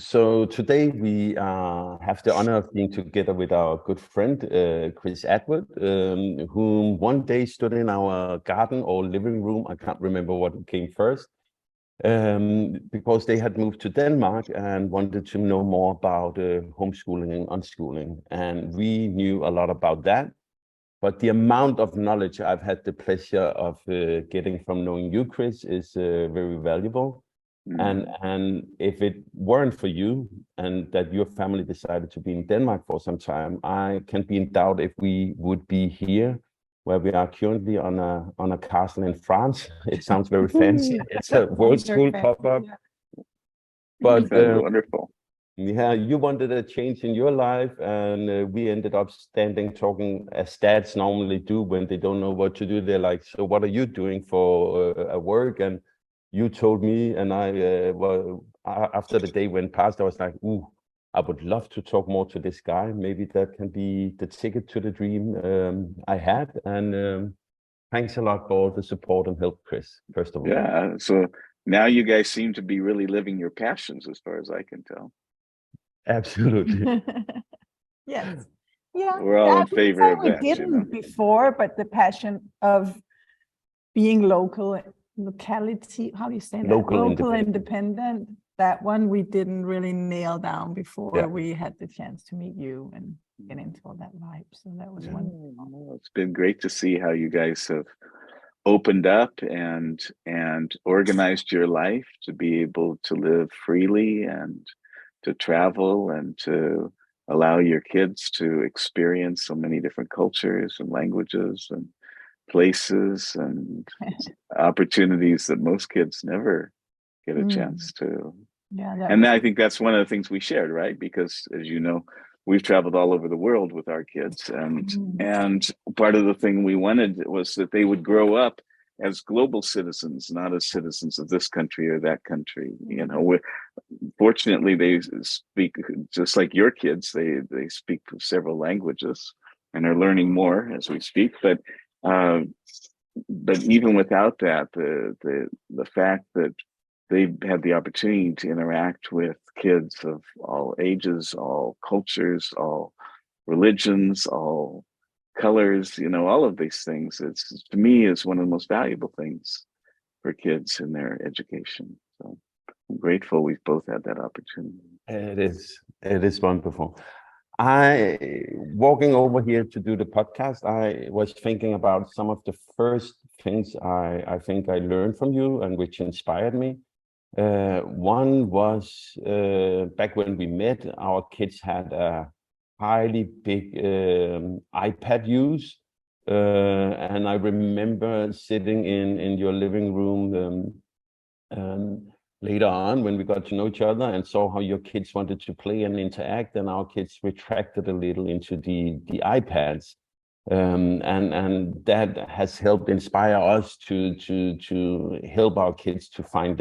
So today we have the honor of being together with our good friend, Chris Attwood, whom one day stood in our garden or living room. I can't remember what came first, because they had moved to Denmark and wanted to know more about homeschooling and unschooling. And we knew a lot about that. But the amount of knowledge I've had the pleasure of getting from knowing you, Chris, is very valuable. And if it weren't for you and that your family decided to be in Denmark for some time, I can be in doubt if we would be here where we are currently on a castle in France. It sounds very fancy. It's a world school pop-up. But That's wonderful. yeah, you wanted a change in your life, and we ended up standing talking as dads normally do when they don't know what to do. They're like, "So what are you doing for work?" And you told me, and after the day went past, I was like, "Ooh, I would love to talk more to this guy. Maybe that can be the ticket to the dream I had." And thanks a lot for all the support and help, Chris, first of all. Yeah. So now you guys seem to be really living your passions, as far as I can tell. Absolutely. Yes. Yeah. We're all in favor of we that, didn't before, but the passion of being locality, how do you say that? Local independent. That one we didn't really nail down before we had the chance to meet you and get into all that vibe. So that was wonderful. It's been great to see how you guys have opened up and organized your life to be able to live freely and to travel and to allow your kids to experience so many different cultures and languages and places and opportunities that most kids never get a chance to. And I think that's one of the things we shared, right? Because as you know, we've traveled all over the world with our kids, and part of the thing we wanted was that they would grow up as global citizens, not as citizens of this country or that country. You know, fortunately, they speak just like your kids. They speak several languages and are learning more as we speak. But even without that, the fact that they've had the opportunity to interact with kids of all ages, all cultures, all religions, all colors, you know, all of these things, it's, to me, is one of the most valuable things for kids in their education. So I'm grateful we've both had that opportunity. It is wonderful. Walking over here to do the podcast, I was thinking about some of the first things I think I learned from you and which inspired me. One was back when we met, our kids had a highly big iPad use. And I remember sitting in your living room later on when we got to know each other and saw how your kids wanted to play and interact, and our kids retracted a little into the iPads. And that has helped inspire us to help our kids to find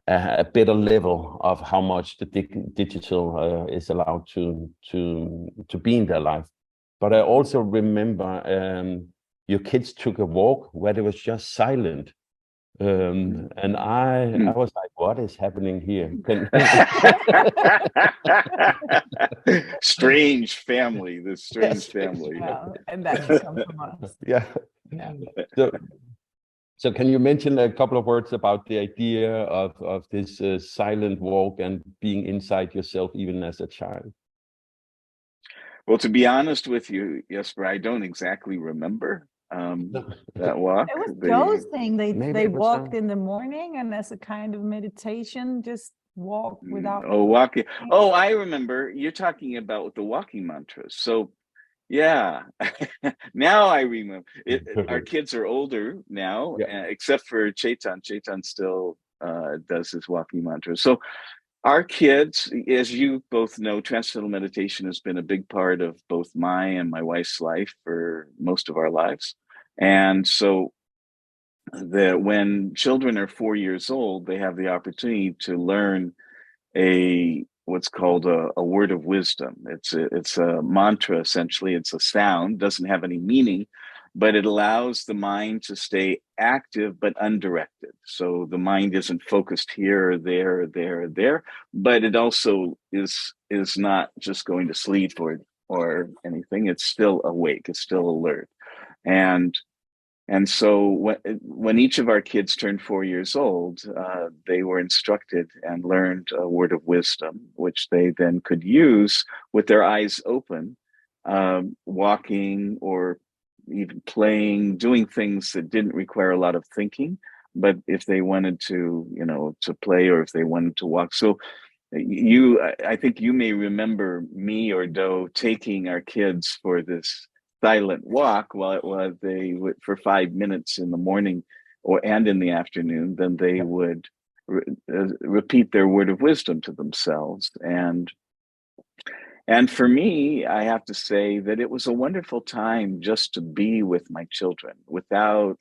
a better level of how much the digital is allowed to be in their life. But I also remember your kids took a walk where there was just silent. And I was like, what is happening here? Strange family, this strange family. Well, and that can come from us. Yeah. So can you mention a couple of words about the idea of this silent walk and being inside yourself even as a child? Well, to be honest with you, Jesper, I don't exactly remember that walk. It was Joe's thing. They walked in the morning and as a kind of meditation, just walk without walking. Oh, I remember. You're talking about the walking mantras. So yeah, now I remember. Our kids are older now, except for Chetan. Chetan still does his walking mantra. So our kids, as you both know, transcendental meditation has been a big part of both my and my wife's life for most of our lives. And so when children are 4 years old, they have the opportunity to learn what's called a word of wisdom. It's a mantra, essentially. It's a sound, doesn't have any meaning, but it allows the mind to stay active but undirected. So the mind isn't focused here or there or there or there, but it also is not just going to sleep or anything. It's still awake, it's still alert. And so when each of our kids turned 4 years old, they were instructed and learned a word of wisdom, which they then could use with their eyes open, walking or even playing, doing things that didn't require a lot of thinking. But if they wanted to, to play, or if they wanted to walk. So I think you may remember me or Doe taking our kids for this silent walk while they would, for 5 minutes in the morning and in the afternoon, then they would repeat their word of wisdom to themselves. And for me, I have to say that it was a wonderful time just to be with my children without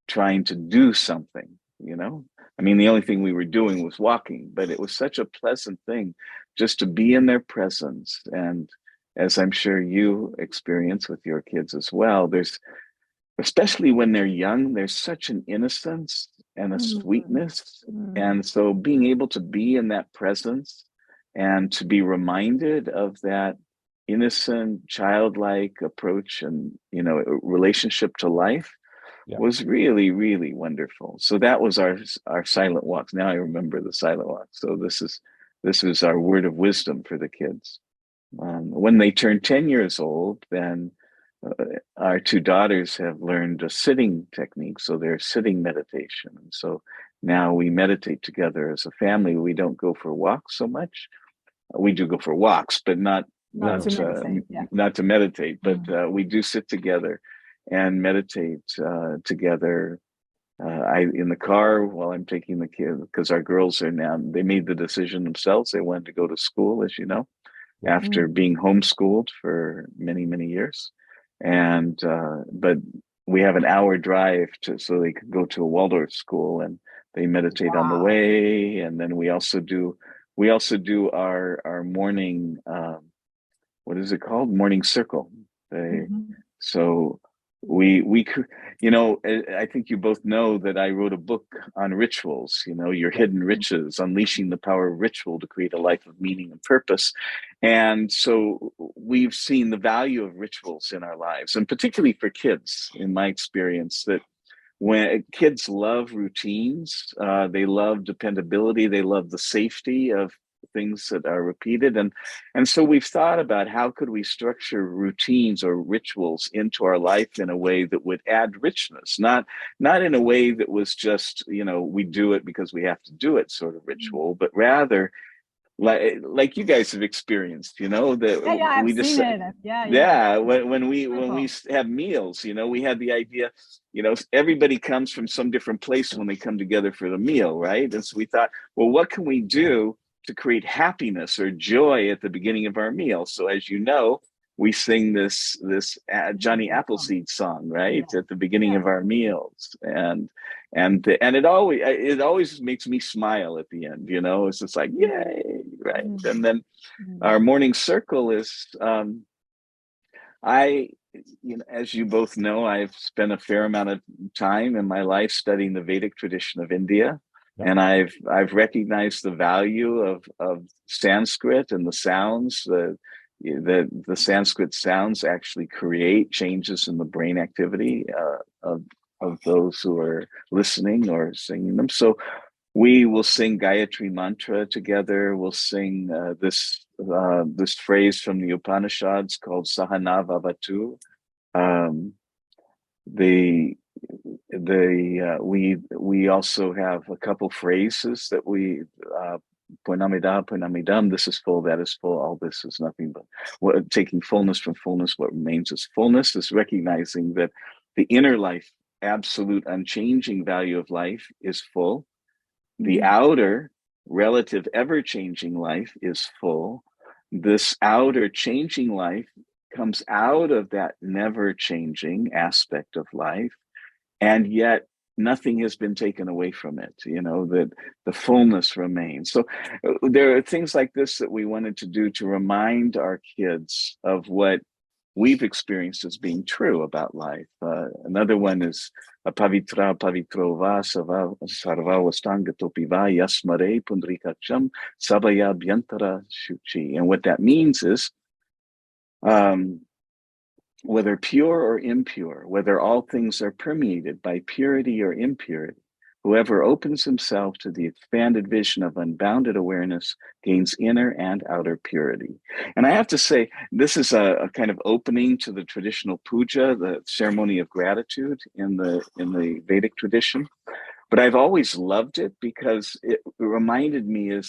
trying to do something, I mean, the only thing we were doing was walking, but it was such a pleasant thing just to be in their presence. And as I'm sure you experience with your kids as well, especially when they're young, there's such an innocence and a sweetness. And so being able to be in that presence and to be reminded of that innocent, childlike approach and, relationship to life was really, really wonderful. So that was our silent walks. Now I remember the silent walks. So this was our word of wisdom for the kids. When they turn 10 years old, then our two daughters have learned a sitting technique. So they're sitting meditation. And so now we meditate together as a family. We don't go for walks so much. We do go for walks, but not to meditate, but we do sit together and meditate together. In the car while I'm taking the kids, because our girls they made the decision themselves. They wanted to go to school, as you know, after being homeschooled for many, many years. And but we have an hour drive so they could go to a Waldorf school, and they meditate on the way. And then we also do our morning, what is it called? Morning circle. So I think you both know that I wrote a book on rituals, your hidden riches, unleashing the power of ritual to create a life of meaning and purpose. And so we've seen the value of rituals in our lives, and particularly for kids, in my experience, that when kids love routines, they love dependability, they love the safety of things that are repeated. And so we've thought about how could we structure routines or rituals into our life in a way that would add richness, not in a way that was just, we do it because we have to do it sort of ritual, but rather like you guys have experienced, that we just when we have meals, we had the idea, everybody comes from some different place when they come together for the meal, right? And so we thought, well, what can we do to create happiness or joy at the beginning of our meal? So as you know, we sing this Johnny Appleseed song, right, at the beginning of our meals, and it always makes me smile at the end. It's just like, yay, right? And then our morning circle is, as you both know, I've spent a fair amount of time in my life studying the Vedic tradition of India. And I've recognized the value of Sanskrit and the sounds. The Sanskrit sounds actually create changes in the brain activity of those who are listening or singing them. So we will sing Gayatri mantra together. We'll sing this phrase from the Upanishads called Sahana Vavatu. We also have a couple phrases that we Punamida, this is full, that is full, all this is nothing but taking fullness from fullness. What remains is fullness, is recognizing that the inner life, absolute unchanging value of life, is full. The outer relative ever-changing life is full. This outer changing life comes out of that never-changing aspect of life, and yet nothing has been taken away from it, that the fullness remains. So there are things like this that we wanted to do to remind our kids of what we've experienced as being true about life. Another one is Pavitra Pavitrova Sarvavastanga Topiva Yasmare Pundrikacham Sabaya Bhyantara Shuchi. And what that means is whether pure or impure, whether all things are permeated by purity or impurity, whoever opens himself to the expanded vision of unbounded awareness gains inner and outer purity. And I have to say, this is a kind of opening to the traditional puja, the ceremony of gratitude in the Vedic tradition. But I've always loved it because it reminded me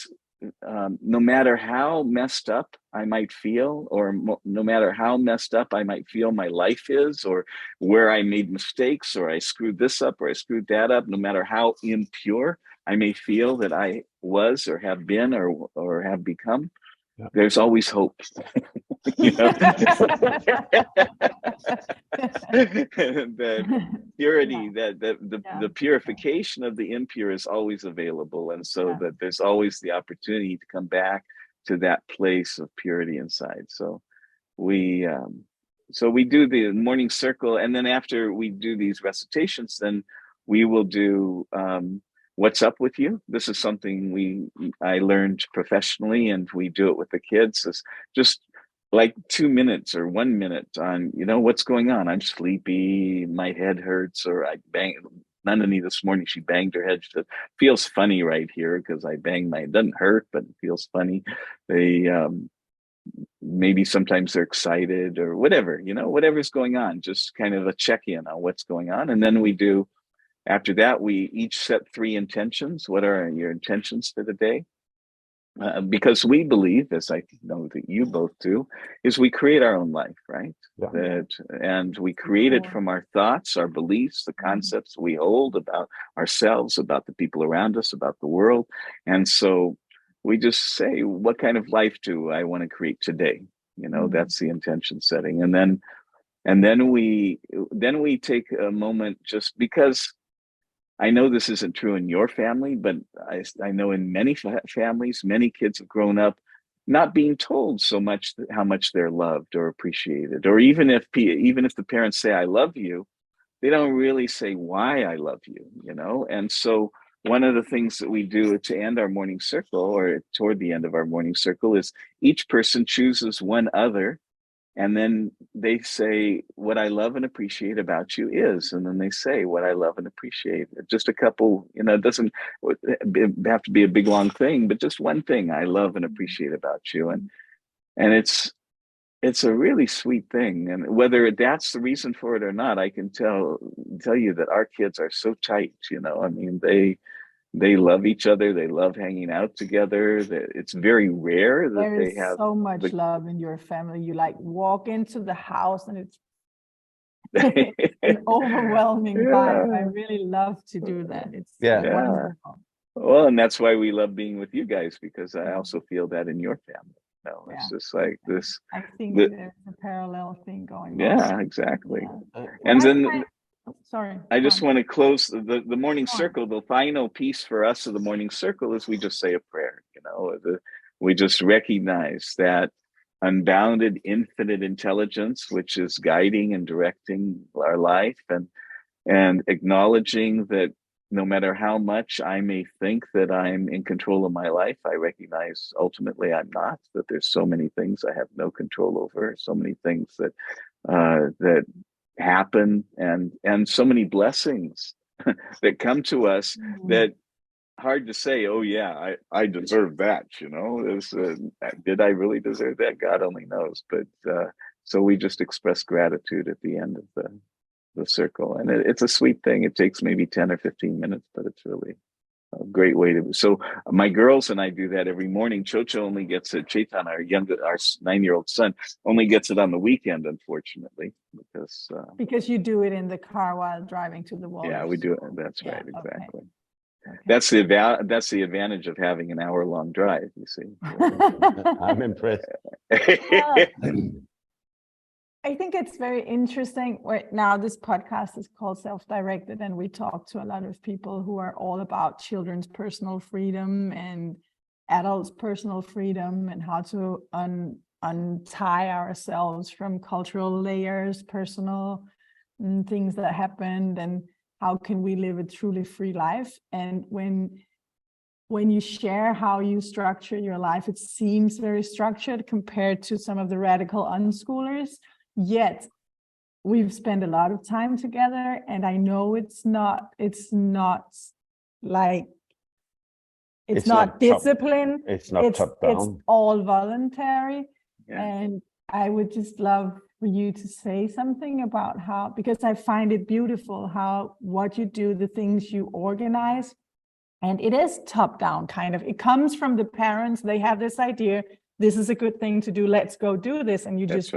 no matter how messed up I might feel, or no matter how messed up I might feel my life is, or where I made mistakes, or I screwed this up, or I screwed that up, no matter how impure I may feel that I was, or have been, or have become, there's always hope. The purity, the purification of the impure is always available, and so that there's always the opportunity to come back to that place of purity inside. So we do the morning circle, and then after we do these recitations, then we will do what's up with you. This is something I learned professionally, and we do it with the kids. It's just like 2 minutes or 1 minute on, what's going on. I'm sleepy, my head hurts, or I bang. Nandini this morning, she banged her head. She said, feels funny right here because I banged it doesn't hurt, but it feels funny. They maybe sometimes they're excited or whatever, whatever's going on, just kind of a check-in on what's going on. And then after that, we each set 3 intentions. What are your intentions for the day? Because we believe, as I know that you both do, is we create our own life, right? Yeah. And we create it from our thoughts, our beliefs, the concepts we hold about ourselves, about the people around us, about the world. And so we just say, what kind of life do I want to create today? That's the intention setting. And then we take a moment, just because I know this isn't true in your family, but I know in many families, many kids have grown up not being told so much how much they're loved or appreciated. Or even if the parents say, I love you, they don't really say why I love you, And so one of the things that we do to end our morning circle, or toward the end of our morning circle, is each person chooses one other. And then they say, what I love and appreciate about you is, and then they say what I love and appreciate. Just a couple, it doesn't have to be a big, long thing, but just one thing I love and appreciate about you. And it's a really sweet thing. And whether that's the reason for it or not, I can tell you that our kids are so tight, they love each other. They love hanging out together. It's very rare that they have so much love in your family. You walk into the house and it's an overwhelming vibe. I really love to do that. It's wonderful. Well, and that's why we love being with you guys, because I also feel that in your family. It's just like this. I think there's a parallel thing going on. Yeah, exactly. Yeah. And then I just want to close the morning circle. The final piece for us of the morning circle is we just say a prayer. We just recognize that unbounded, infinite intelligence, which is guiding and directing our life, and acknowledging that no matter how much I may think that I'm in control of my life, I recognize ultimately I'm not. That there's so many things I have no control over, so many things that happen, and so many blessings that come to us that hard to say, oh yeah, I deserve that, did I really deserve that? God only knows. But so we just express gratitude at the end of the circle, and it's a sweet thing. It takes maybe 10 or 15 minutes, but it's really a great way to. So my girls and I do that every morning. Chocho only gets it. Chaitan, our 9-year-old son, only gets it on the weekend, unfortunately, because you do it in the car while driving to the wall. Yeah, we do it. That's right, exactly. Okay. That's the advantage of having an hour-long drive. You see, I'm impressed. I think it's very interesting. Right now, this podcast is called Self-Directed, and we talk to a lot of people who are all about children's personal freedom and adults' personal freedom, and how to untie ourselves from cultural layers, personal things that happened, and how can we live a truly free life. And when you share how you structure your life, it seems very structured compared to some of the radical unschoolers, yet we've spent a lot of time together, and I know it's not like it's not discipline. It's not top down. It's all voluntary. Yeah. And I would just love for you to say something about how, because I find it beautiful how what you do, the things you organize, and it is top down kind of. It comes from the parents. They have this idea. This is a good thing to do. Let's go do this. And you just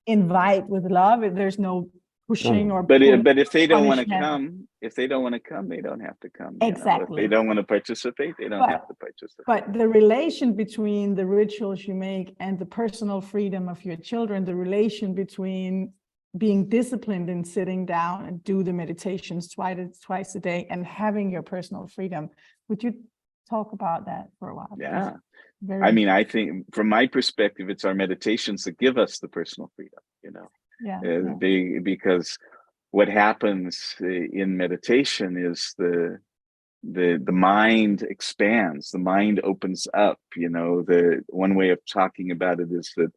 invite with love. There's no pushing or but if they don't want to come, they don't have to come. Exactly. If they don't want to participate, they don't have to participate. But the relation between the rituals you make and the personal freedom of your children, the relation between being disciplined in sitting down and do the meditations twice a day and having your personal freedom. Would you talk about that for a while? Yeah. I mean, I think from my perspective, it's our meditations that give us the personal freedom, because what happens in meditation is the mind expands, the mind opens up. The one way of talking about it is that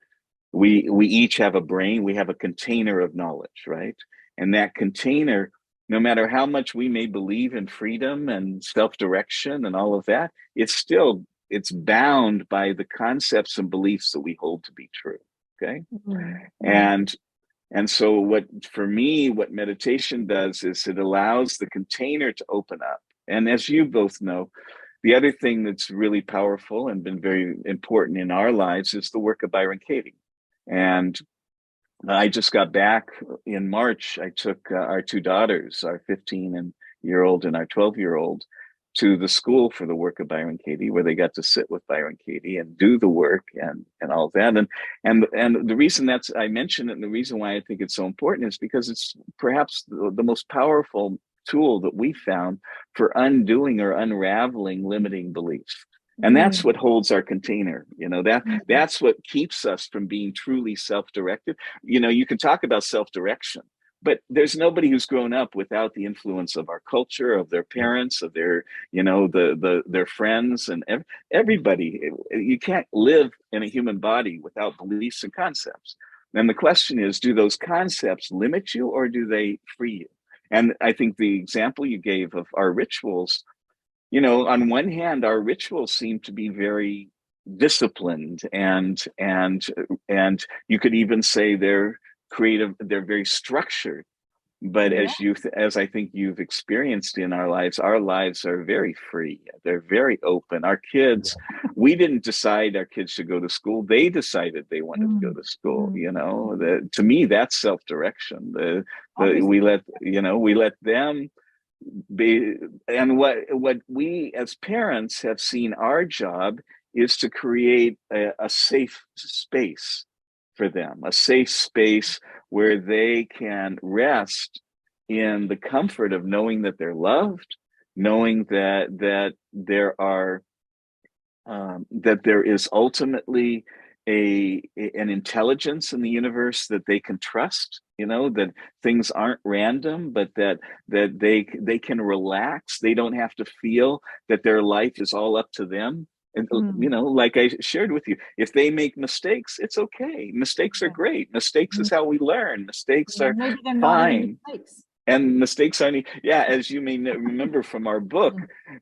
we each have a brain, we have a container of knowledge, right? And that container, no matter how much we may believe in freedom and self-direction and all of that, it's bound by the concepts and beliefs that we hold to be true. Okay. Mm-hmm. And so what meditation does is it allows the container to open up. And as you both know, the other thing that's really powerful and been very important in our lives is the work of Byron Katie. And I just got back in March. I took our two daughters, our 15-year-old and our 12-year-old, to the school for the work of Byron Katie, where they got to sit with Byron Katie and do the work and all that. And the reason I mention it, and the reason why I think it's so important is because it's perhaps the most powerful tool that we found for undoing or unraveling limiting beliefs. And that's what holds our container. That's what keeps us from being truly self-directed. You can talk about self-direction, but there's nobody who's grown up without the influence of our culture, of their parents, of their, their friends, and everybody. You can't live in a human body without beliefs and concepts. And the question is, do those concepts limit you or do they free you? And I think the example you gave of our rituals, on one hand, our rituals seem to be very disciplined and you could even say they're creative, they're very structured. But as I think you've experienced in our lives are very free. They're very open. Our kids, we didn't decide our kids should go to school. They decided they wanted to go to school. To me, that's self-direction. We let them be. And what we as parents have seen our job is to create a safe space for them, a safe space where they can rest in the comfort of knowing that they're loved, knowing that there is ultimately an intelligence in the universe that they can trust, that things aren't random, but that they can relax. They don't have to feel that their life is all up to them. And, like I shared with you, if they make mistakes, it's okay. Mistakes are great. Mistakes is how we learn. Mistakes are fine. And mistakes aren't, as you may remember from our book,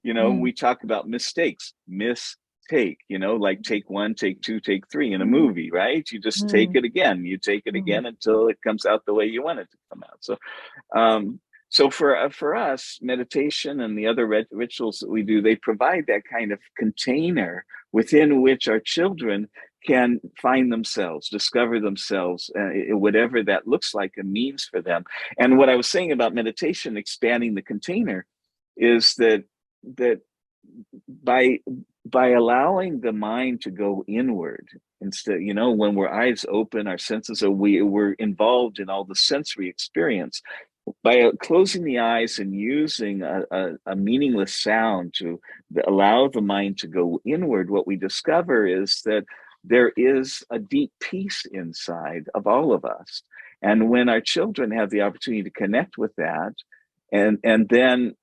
we talk about mistakes, mistake, like take one, take two, take three in a movie, right? You just take it again. You take it again until it comes out the way you want it to come out. So for us, meditation and the other rituals that we do, they provide that kind of container within which our children can find themselves, discover themselves, whatever that looks like and means for them. And what I was saying about meditation, expanding the container, is that by allowing the mind to go inward, instead, when we're eyes open, our senses are, we're involved in all the sensory experience. By closing the eyes and using a meaningless sound to allow the mind to go inward, what we discover is that there is a deep peace inside of all of us. And when our children have the opportunity to connect with that, and then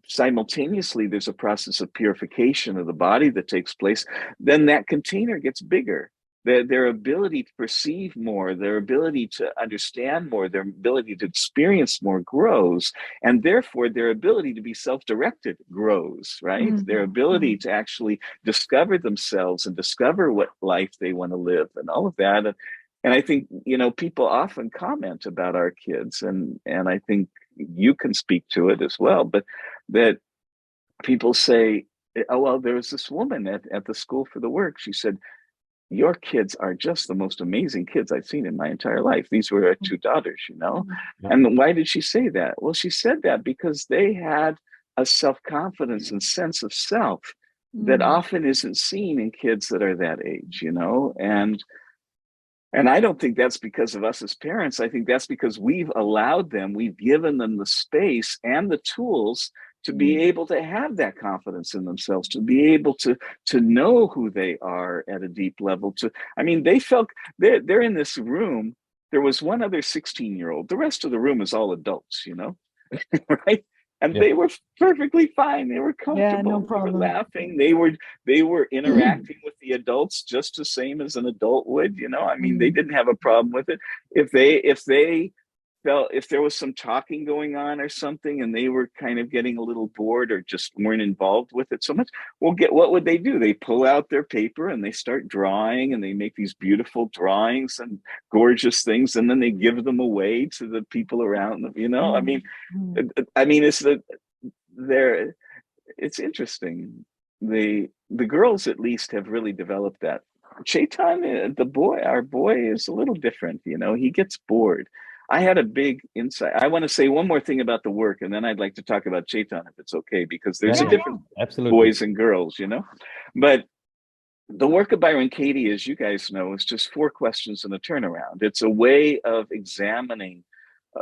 simultaneously there's a process of purification of the body that takes place, then that container gets bigger. Their ability to perceive more, their ability to understand more, their ability to experience more grows, and therefore their ability to be self-directed grows, right? Mm-hmm. Their ability to actually discover themselves and discover what life they want to live and all of that. And I think, people often comment about our kids, and I think you can speak to it as well, but that people say, oh, well, there was this woman at the school for the work. She said, your kids are just the most amazing kids I've seen in my entire life. These were our two daughters, Yeah. And why did she say that? Well, she said that because they had a self-confidence and sense of self that often isn't seen in kids that are that age, And I don't think that's because of us as parents. I think that's because we've allowed them, we've given them the space and the tools to be able to have that confidence in themselves, to be able to know who they are at a deep level. They felt they're in this room. There was one other 16-year-old. The rest of the room is all adults, right? And they were perfectly fine. They were comfortable. No problem. They were laughing. They were interacting with the adults just the same as an adult would. They didn't have a problem with it. If they felt, if there was some talking going on or something, and they were kind of getting a little bored or just weren't involved with it so much, what would they do? They pull out their paper and they start drawing, and they make these beautiful drawings and gorgeous things, and then they give them away to the people around them. It's interesting. The girls at least have really developed that. Chaitan, our boy is a little different. He gets bored. I had a big insight. I want to say one more thing about the work, and then I'd like to talk about Chaitan, if it's okay, because there's a different boys and girls, But the work of Byron Katie, as you guys know, is just 4 questions and a turnaround. It's a way of examining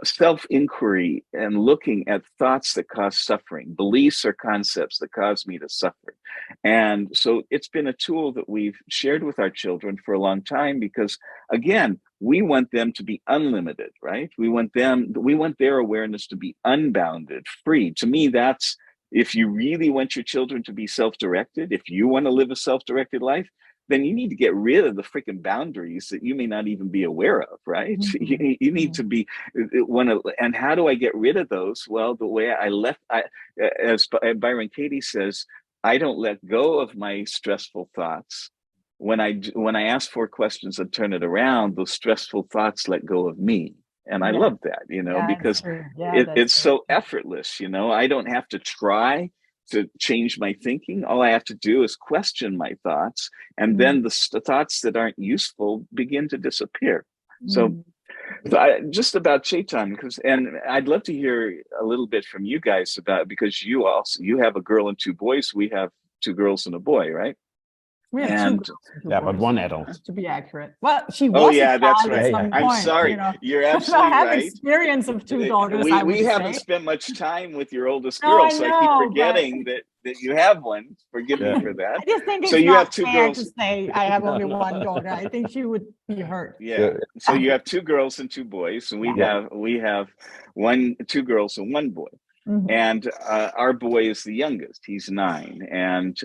self-inquiry and looking at thoughts that cause suffering, beliefs or concepts that cause me to suffer. And so it's been a tool that we've shared with our children for a long time, because again, we want them to be unlimited, right? We want their awareness to be unbounded, free. To me, that's, if you really want your children to be self-directed, if you want to live a self-directed life, then you need to get rid of the freaking boundaries that you may not even be aware of, right? Mm-hmm. You need to be, and how do I get rid of those? Well, the way as Byron Katie says, I don't let go of my stressful thoughts. When I ask 4 questions and turn it around, those stressful thoughts let go of me. And I love that, because it's so effortless, I don't have to try to change my thinking. All I have to do is question my thoughts, and then the thoughts that aren't useful begin to disappear. So just about Chaitan, and I'd love to hear a little bit from you guys about, because you have a girl and 2 boys. We have 2 girls and a boy, right? We have 2 girls and 2 boys, but 1 adult. To be accurate. Well, she was. Oh yeah, that's right. I'm sorry. You're absolutely I have right. experience of 2 daughters. We haven't spent much time with your oldest girl, so I keep forgetting that you have one. Forgive me for that. I just think it's so you not have 2 fair girls. to say I have only 1 daughter. I think she would be hurt. Yeah. So you have 2 girls and 2 boys, and we have 2 girls and 1 boy. Mm-hmm. And our boy is the youngest. He's 9, and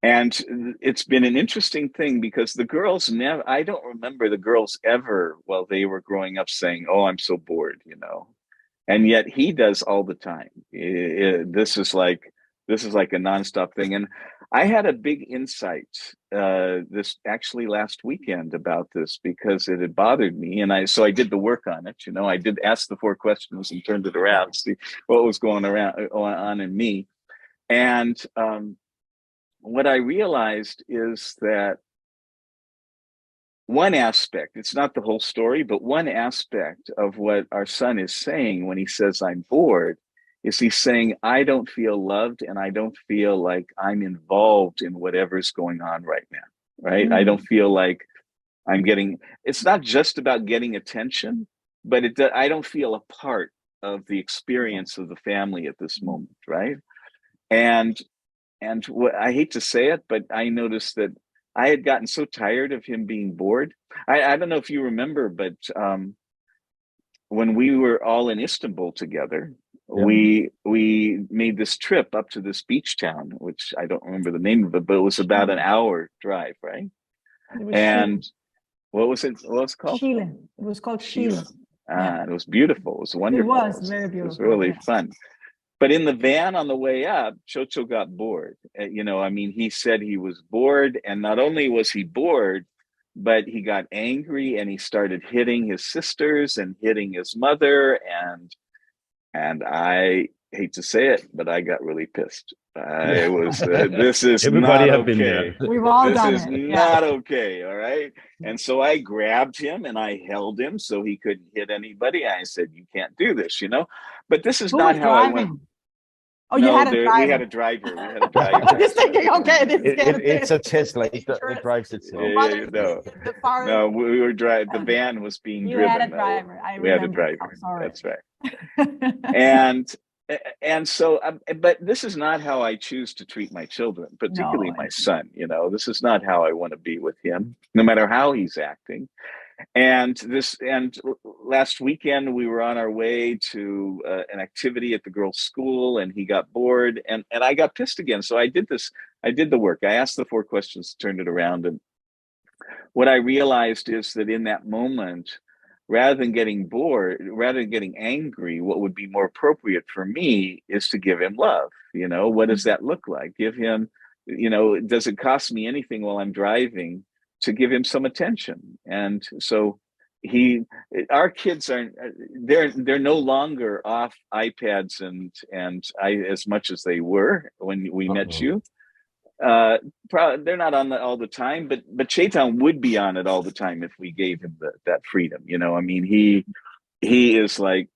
it's been an interesting thing, because the girls I don't remember the girls ever, while they were growing up, saying, "Oh, I'm so bored," and yet he does all the time. This is like a nonstop thing. And I had a big insight this actually last weekend about this, because it had bothered me, and so I did the work on it. I did ask the 4 questions and turned it around, see what was going on in me, and what I realized is that one aspect, it's not the whole story, but one aspect of what our son is saying when he says, I'm bored, is he's saying, I don't feel loved, and I don't feel like I'm involved in whatever's going on right now, right? I don't feel like it's not just about getting attention, but I don't feel a part of the experience of the family at this moment, right? And what, I hate to say it, but I noticed that I had gotten so tired of him being bored. I don't know if you remember, but when we were all in Istanbul together, we made this trip up to this beach town, which I don't remember the name of it, but it was about an hour drive, right? And what was it? What was it called? Chile. It was called Chile. It was beautiful. It was wonderful. It was very beautiful. It was really fun. But in the van on the way up, Chocho got bored. You know, I mean, he said he was bored, and not only was he bored, but he got angry and he started hitting his sisters and hitting his mother. And I hate to say it, but I got really pissed. I was, this is Everybody not have been okay. there. We've all done it. This is not okay. All right. And so I grabbed him and I held him so he couldn't hit anybody. I said, you can't do this, you know, but this is not how I went. Oh, no, you had a driver. We had a driver. We had a driver. I'm just thinking, okay, it's a Tesla. It drives itself. No, we were driving. The van was being driven. You had a driver. We had a driver. That's right. And so, but this is not how I choose to treat my children, particularly my son. You know, this is not how I want to be with him, no matter how he's acting. And last weekend we were on our way to an activity at the girls' school, and he got bored, and I got pissed again. So I did the work. I asked the 4 questions, turned it around, and what I realized is that in that moment, rather than getting bored, rather than getting angry, what would be more appropriate for me is to give him love. You know, what does that look like? Give him, you know, does it cost me anything while I'm driving to give him some attention? And so our kids they're no longer off iPads and as much as they were when we met you. Probably they're not on that all the time, but Chetan would be on it all the time if we gave him that freedom. You know, I mean, he is like,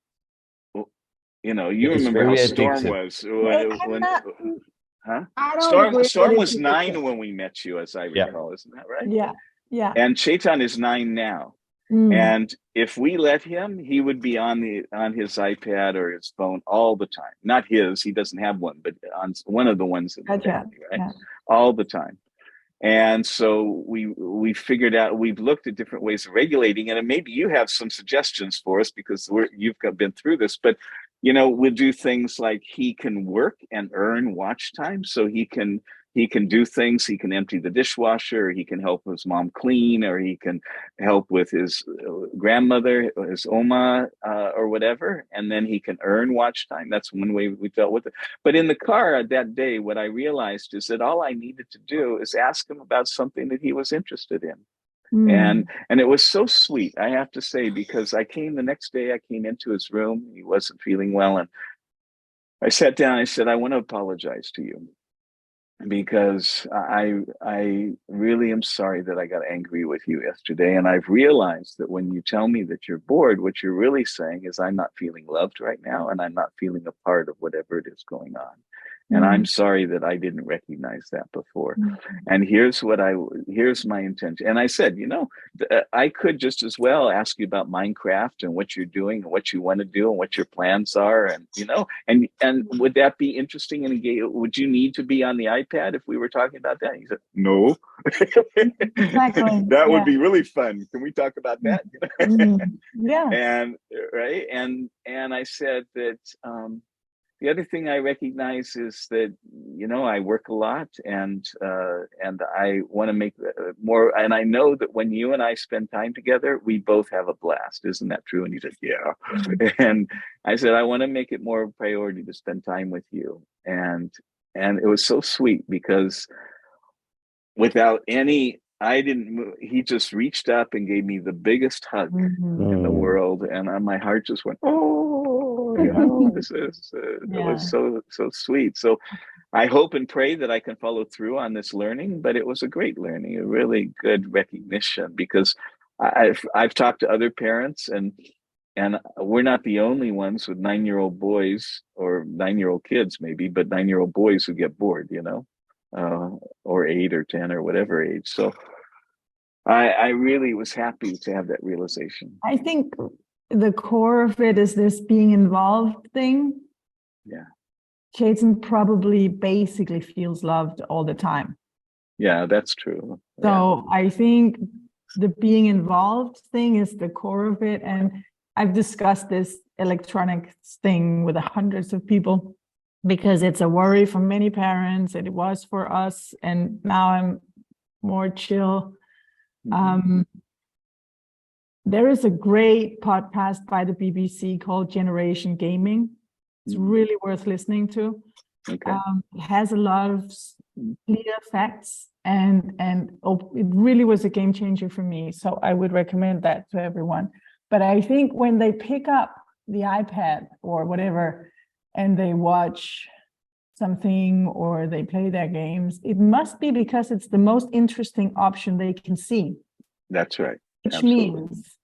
you know, you remember how Storm was Storm was 9 when we met you, as I recall, isn't that right? Yeah. And Chetan is 9 now. And if we let him, he would be on his iPad or his phone all the time. Not his, he doesn't have one, but on one of the ones in the family, right? Yeah. All the time. And so we figured out, we've looked at different ways of regulating it, and maybe you have some suggestions for us because you've been through this. But you know, we'll do things like he can work and earn watch time, so he can do things. He can empty the dishwasher, or he can help his mom clean, or he can help with his grandmother, his Oma, or whatever. And then he can earn watch time. That's one way we dealt with it. But in the car that day, what I realized is that all I needed to do is ask him about something that he was interested in. And it was so sweet, I have to say, because the next day I came into his room. He wasn't feeling well. And I sat down, I said, I want to apologize to you, because I really am sorry that I got angry with you yesterday. And I've realized that when you tell me that you're bored, what you're really saying is I'm not feeling loved right now, and I'm not feeling a part of whatever it is going on. And I'm sorry that I didn't recognize that before. And here's my intention. And I said, you know, I could just as well ask you about Minecraft and what you're doing and what you want to do and what your plans are. And, you know, and would that be interesting and engaging? Would you need to be on the iPad if we were talking about that? He said, no. Exactly. That would be really fun. Can we talk about that? Yeah. And I said that, the other thing I recognize is that, you know, I work a lot, and I want to make more. And I know that when you and I spend time together, we both have a blast. Isn't that true? And he said, yeah. And I said, I want to make it more of a priority to spend time with you. And it was so sweet, because without any, I didn't move. He just reached up and gave me the biggest hug in the world. And my heart just went, oh, you know, it was so sweet. So I hope and pray that I can follow through on this learning, but it was a great learning, a really good recognition, because I've talked to other parents, and we're not the only ones with 9-year-old boys, or 9-year-old kids maybe, but 9-year-old boys who get bored, you know, or 8 or 10 or whatever age. So I really was happy to have that realization. I think the core of it is this being involved thing. Yeah. Jason probably basically feels loved all the time. Yeah, that's true. So I think the being involved thing is the core of it. And I've discussed this electronic thing with hundreds of people because it's a worry for many parents, and it was for us. And now I'm more chill. There is a great podcast by the BBC called Generation Gaming. It's really worth listening to. Okay. It has a lot of clear facts, and it really was a game changer for me. So I would recommend that to everyone. But I think when they pick up the iPad or whatever, and they watch something or they play their games, it must be because it's the most interesting option they can see. That's right. Which Absolutely. means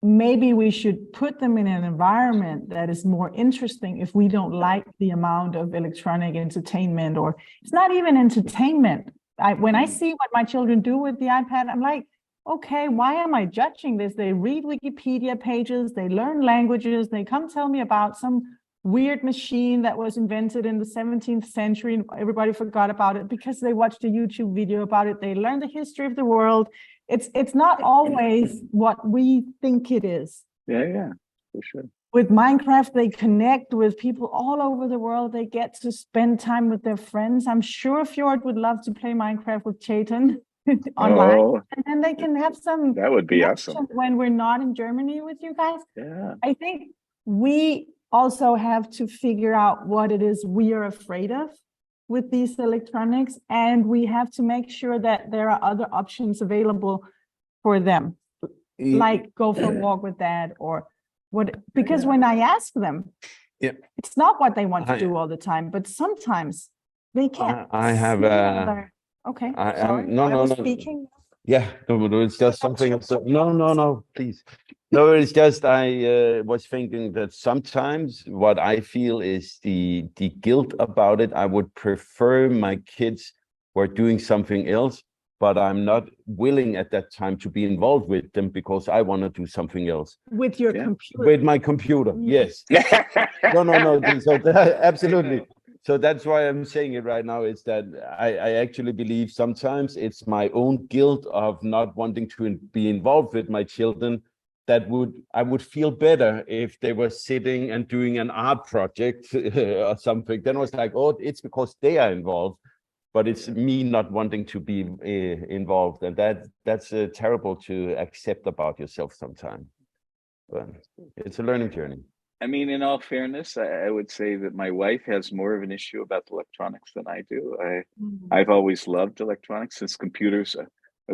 maybe we should put them in an environment that is more interesting if we don't like the amount of electronic entertainment, or it's not even entertainment. When I see what my children do with the iPad, I'm like, okay, why am I judging this? They read Wikipedia pages, they learn languages, they come tell me about some weird machine that was invented in the 17th century and everybody forgot about it because they watched a YouTube video about it. They learned the history of the world. It's not always what we think it is. Yeah, for sure. With Minecraft, they connect with people all over the world. They get to spend time with their friends. I'm sure Fjord would love to play Minecraft with Chayton online, and then they can have some. That would be awesome when we're not in Germany with you guys. Yeah, I think we also have to figure out what it is we are afraid of with these electronics, and we have to make sure that there are other options available for them, like go for a walk with dad or what, because when I ask them, it's not what they want to do all the time, but sometimes they can't. I have okay. No. Speaking. Yeah, no, it's just something. No, please. No, it's just I was thinking that sometimes what I feel is the guilt about it. I would prefer my kids were doing something else, but I'm not willing at that time to be involved with them because I want to do something else. With your computer? With my computer, yes. No. So absolutely. So that's why I'm saying it right now, is that I actually believe sometimes it's my own guilt of not wanting to be involved with my children. I would feel better if they were sitting and doing an art project or something. Then I was like, oh, it's because they are involved, but it's me not wanting to be involved. And that's terrible to accept about yourself sometimes. But it's a learning journey. I mean, in all fairness, I would say that my wife has more of an issue about electronics than I do. I've always loved electronics since computers,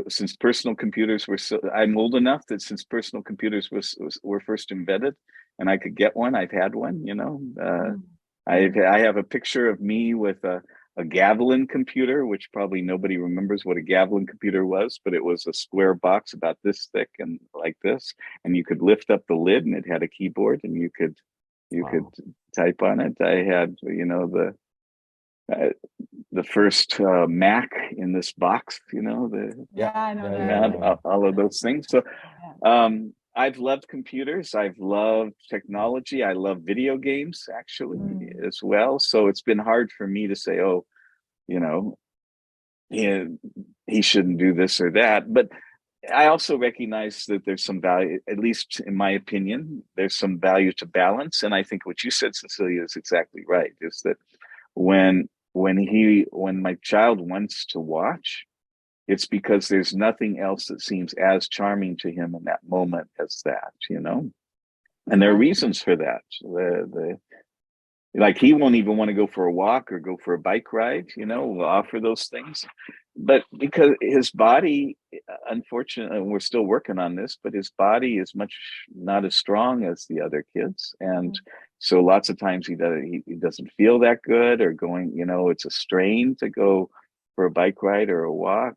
since personal computers were. I'm old enough that since personal computers were first invented, and I could get one, I've had one. You know, I have a picture of me with a Gavilan computer, which probably nobody remembers what a Gavilan computer was, but it was a square box about this thick and like this, and you could lift up the lid and it had a keyboard and you could type on it. I had, you know, the first Mac in this box, you know, I know that. all of those things. So I've loved computers. I've loved technology. I love video games actually as well. So it's been hard for me to say, oh, you know, he shouldn't do this or that. But I also recognize that there's some value, at least in my opinion, there's some value to balance. And I think what you said, Cecilia, is exactly right, is that when my child wants to watch, it's because there's nothing else that seems as charming to him in that moment as that, you know? And there are reasons for that. Like he won't even want to go for a walk or go for a bike ride, you know, we'll offer those things. But because his body, unfortunately, we're still working on this, but his body is not as strong as the other kids. And so lots of times he doesn't feel that good, or going, you know, it's a strain to go for a bike ride or a walk.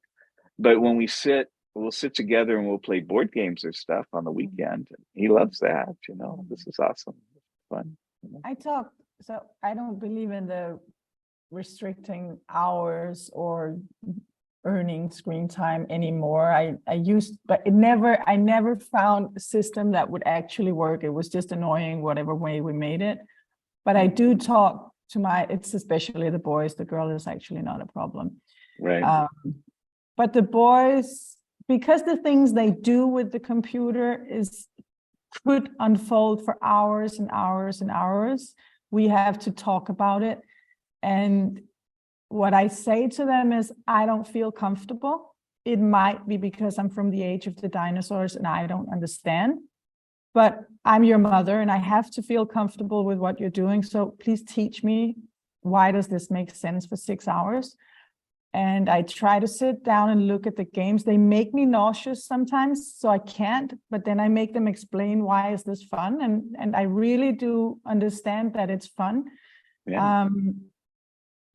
But when we'll sit together and we'll play board games or stuff on the weekend. He loves that, you know. This is awesome. It's fun. You know? So I don't believe in the restricting hours or earning screen time anymore. I never found a system that would actually work. It was just annoying whatever way we made it. But I do talk to it's especially the boys. The girl is actually not a problem. Right. But the boys, because the things they do with the computer could unfold for hours and hours and hours, we have to talk about it. And what I say to them is, I don't feel comfortable. It might be because I'm from the age of the dinosaurs and I don't understand, but I'm your mother and I have to feel comfortable with what you're doing. So please teach me, why does this make sense for 6 hours? And I try to sit down and look at the games. They make me nauseous sometimes, so I can't, but then I make them explain, why is this fun? And I really do understand that it's fun. Yeah.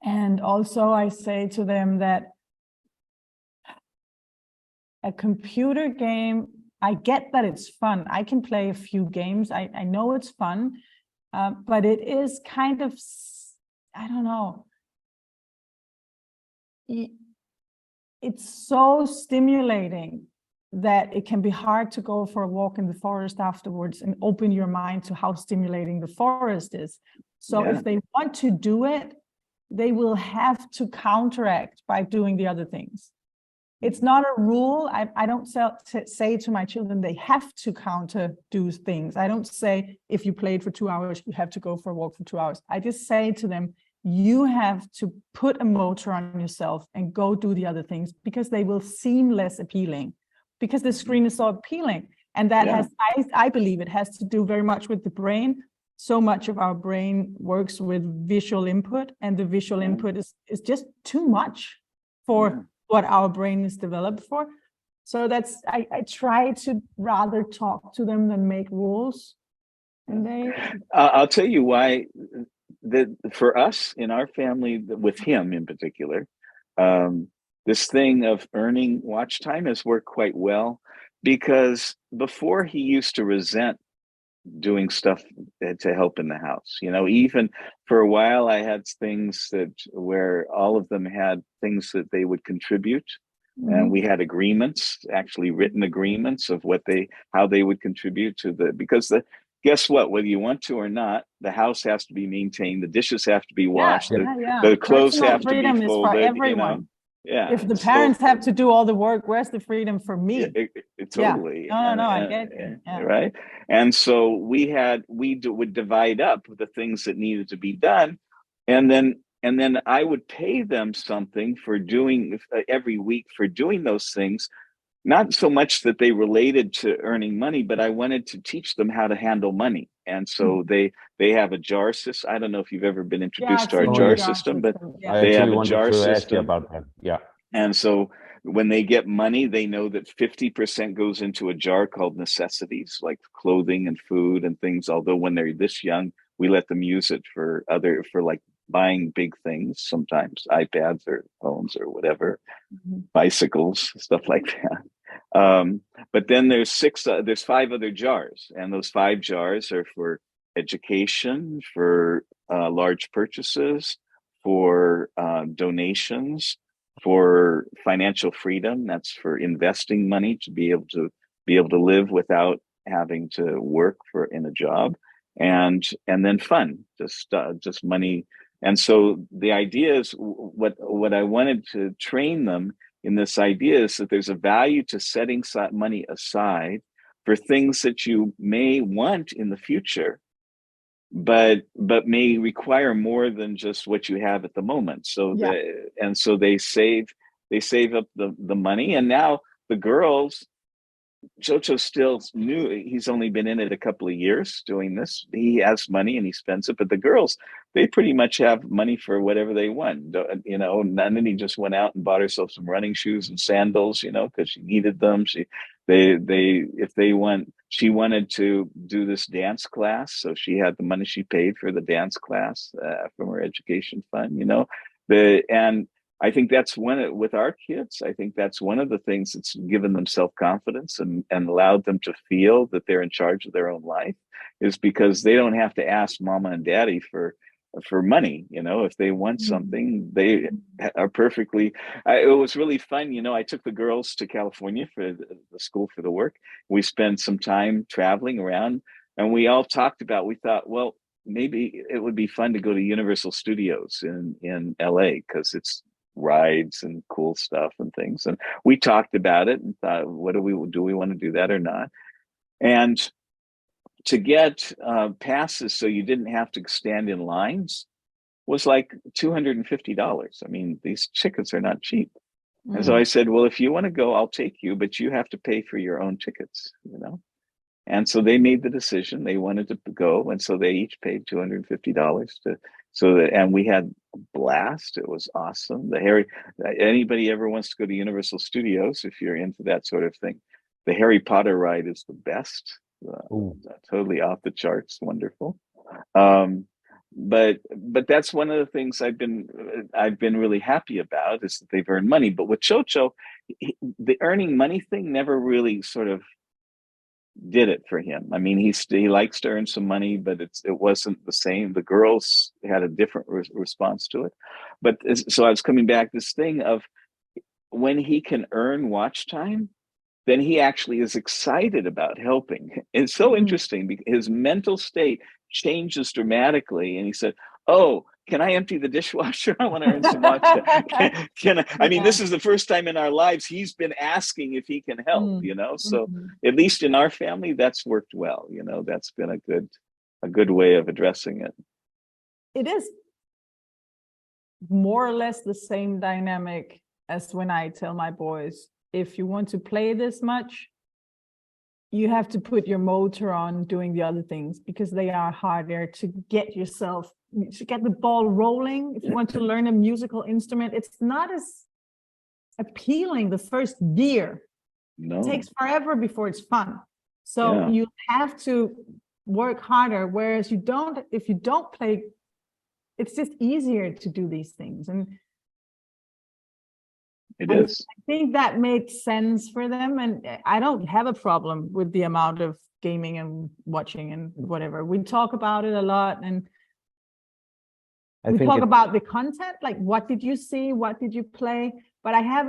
And also I say to them that a computer game, I get that it's fun. I can play a few games. I know it's fun, but it is kind of, I don't know. It's so stimulating that it can be hard to go for a walk in the forest afterwards and open your mind to how stimulating the forest is. So if they want to do it, they will have to counteract by doing the other things. It's not a rule. I don't say to my children, they have to do things. I don't say, if you played for 2 hours, you have to go for a walk for 2 hours. I just say to them, you have to put a motor on yourself and go do the other things, because they will seem less appealing, because the screen is so appealing. And that has, I believe it has to do very much with the brain. So much of our brain works with visual input, and the visual input is just too much for what our brain is developed for. So that's, I try to rather talk to them than make rules. And I'll tell you why. For us in our family, with him in particular, this thing of earning watch time has worked quite well, because before he used to resent doing stuff to help in the house. You know, even for a while, I had things where all of them had things that they would contribute. And we had agreements, actually written agreements of how they would contribute to because guess what? Whether you want to or not, the house has to be maintained. The dishes have to be washed. The clothes have to be folded. You know, if the parents have to do all the work, where's the freedom for me? Totally. No, I get it. Right. And so we would divide up the things that needed to be done, and then I would pay them something for doing every week for doing those things. Not so much that they related to earning money, but I wanted to teach them how to handle money. And so they have a jar system. I don't know if you've ever been introduced to our jar system, but they have a jar system. About that. Yeah. And so when they get money, they know that 50% goes into a jar called necessities, like clothing and food and things. Although when they're this young, we let them use it for like buying big things, sometimes iPads or phones or whatever, bicycles, stuff like that. But then there's 5 other jars, and those 5 jars are for education, for large purchases, for donations, for financial freedom. That's for investing money to be able to live without having to work in a job, and then fun, just money. And so the idea is, what I wanted to train them in this idea is that there's a value to setting money aside for things that you may want in the future, but may require more than just what you have at the moment. So they save up the money. And now the girls, Jojo still new. He's only been in it a couple of years doing this. He has money and he spends it, but the girls, they pretty much have money for whatever they want. You know, Nandini just went out and bought herself some running shoes and sandals, you know, because she needed them. She wanted to do this dance class, so she had the money. She paid for the dance class from her education fund, you know. And I think that's with our kids, I think that's one of the things that's given them self-confidence and allowed them to feel that they're in charge of their own life, is because they don't have to ask mama and daddy for money. You know, if they want something, they are perfectly. It was really fun. You know, I took the girls to California for the school for the work. We spent some time traveling around, and we all talked about, we thought, well, maybe it would be fun to go to Universal Studios in LA, because it's rides and cool stuff and things. And we talked about it and thought, what do we want to do that or not? And to get passes so you didn't have to stand in lines was like $250. I mean, these tickets are not cheap. And so I said, well, if you want to go, I'll take you, but you have to pay for your own tickets, you know? And so they made the decision. They wanted to go. And so they each paid $250 and we had a blast. It was awesome. Anybody ever wants to go to Universal Studios, if you're into that sort of thing, the Harry Potter ride is the best. Totally off the charts. Wonderful. But that's one of the things I've been really happy about, is that they've earned money. But with Chocho, the earning money thing never really sort of did it for him. I mean, he likes to earn some money, but it wasn't the same. The girls had a different response to it. But so I was coming back this thing of when he can earn watch time, then he actually is excited about helping. It's so interesting because his mental state changes dramatically. And he said, oh, can I empty the dishwasher? I want to earn some watch time. Can I? I mean, this is the first time in our lives he's been asking if he can help, you know? So at least in our family, that's worked well. You know, that's been a good way of addressing it. It is more or less the same dynamic as when I tell my boys, if you want to play this much, you have to put your motor on doing the other things, because they are harder to get the ball rolling. If you want to learn a musical instrument, it's not as appealing the first year. No. It takes forever before it's fun. So you have to work harder, whereas if you don't play, it's just easier to do these things. And I think that made sense for them, and I don't have a problem with the amount of gaming and watching and whatever. We talk about it a lot, and we talk about the content, like what did you see, what did you play? But I have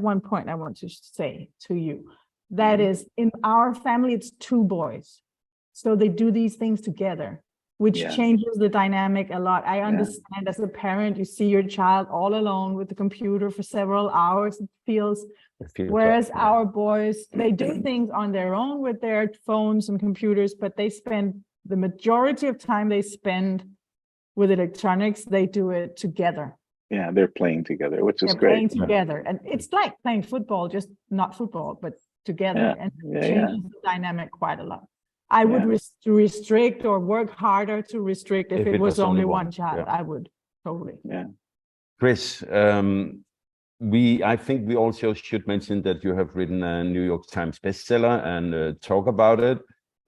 one point I want to say to you. That is, in our family, it's 2 boys. So they do these things together, which changes the dynamic a lot. I understand as a parent, you see your child all alone with the computer for several hours, it feels whereas our boys, they do things on their own with their phones and computers, but they spend the majority of time they spend with electronics, they do it together. Yeah, they're playing together, which is great. They're playing together. And it's like playing football, just not football, but together. And it changes the dynamic quite a lot. I would restrict or work harder to restrict if it was only one child. I would totally. Yeah. Chris, I think we also should mention that you have written a New York Times bestseller and talk about it.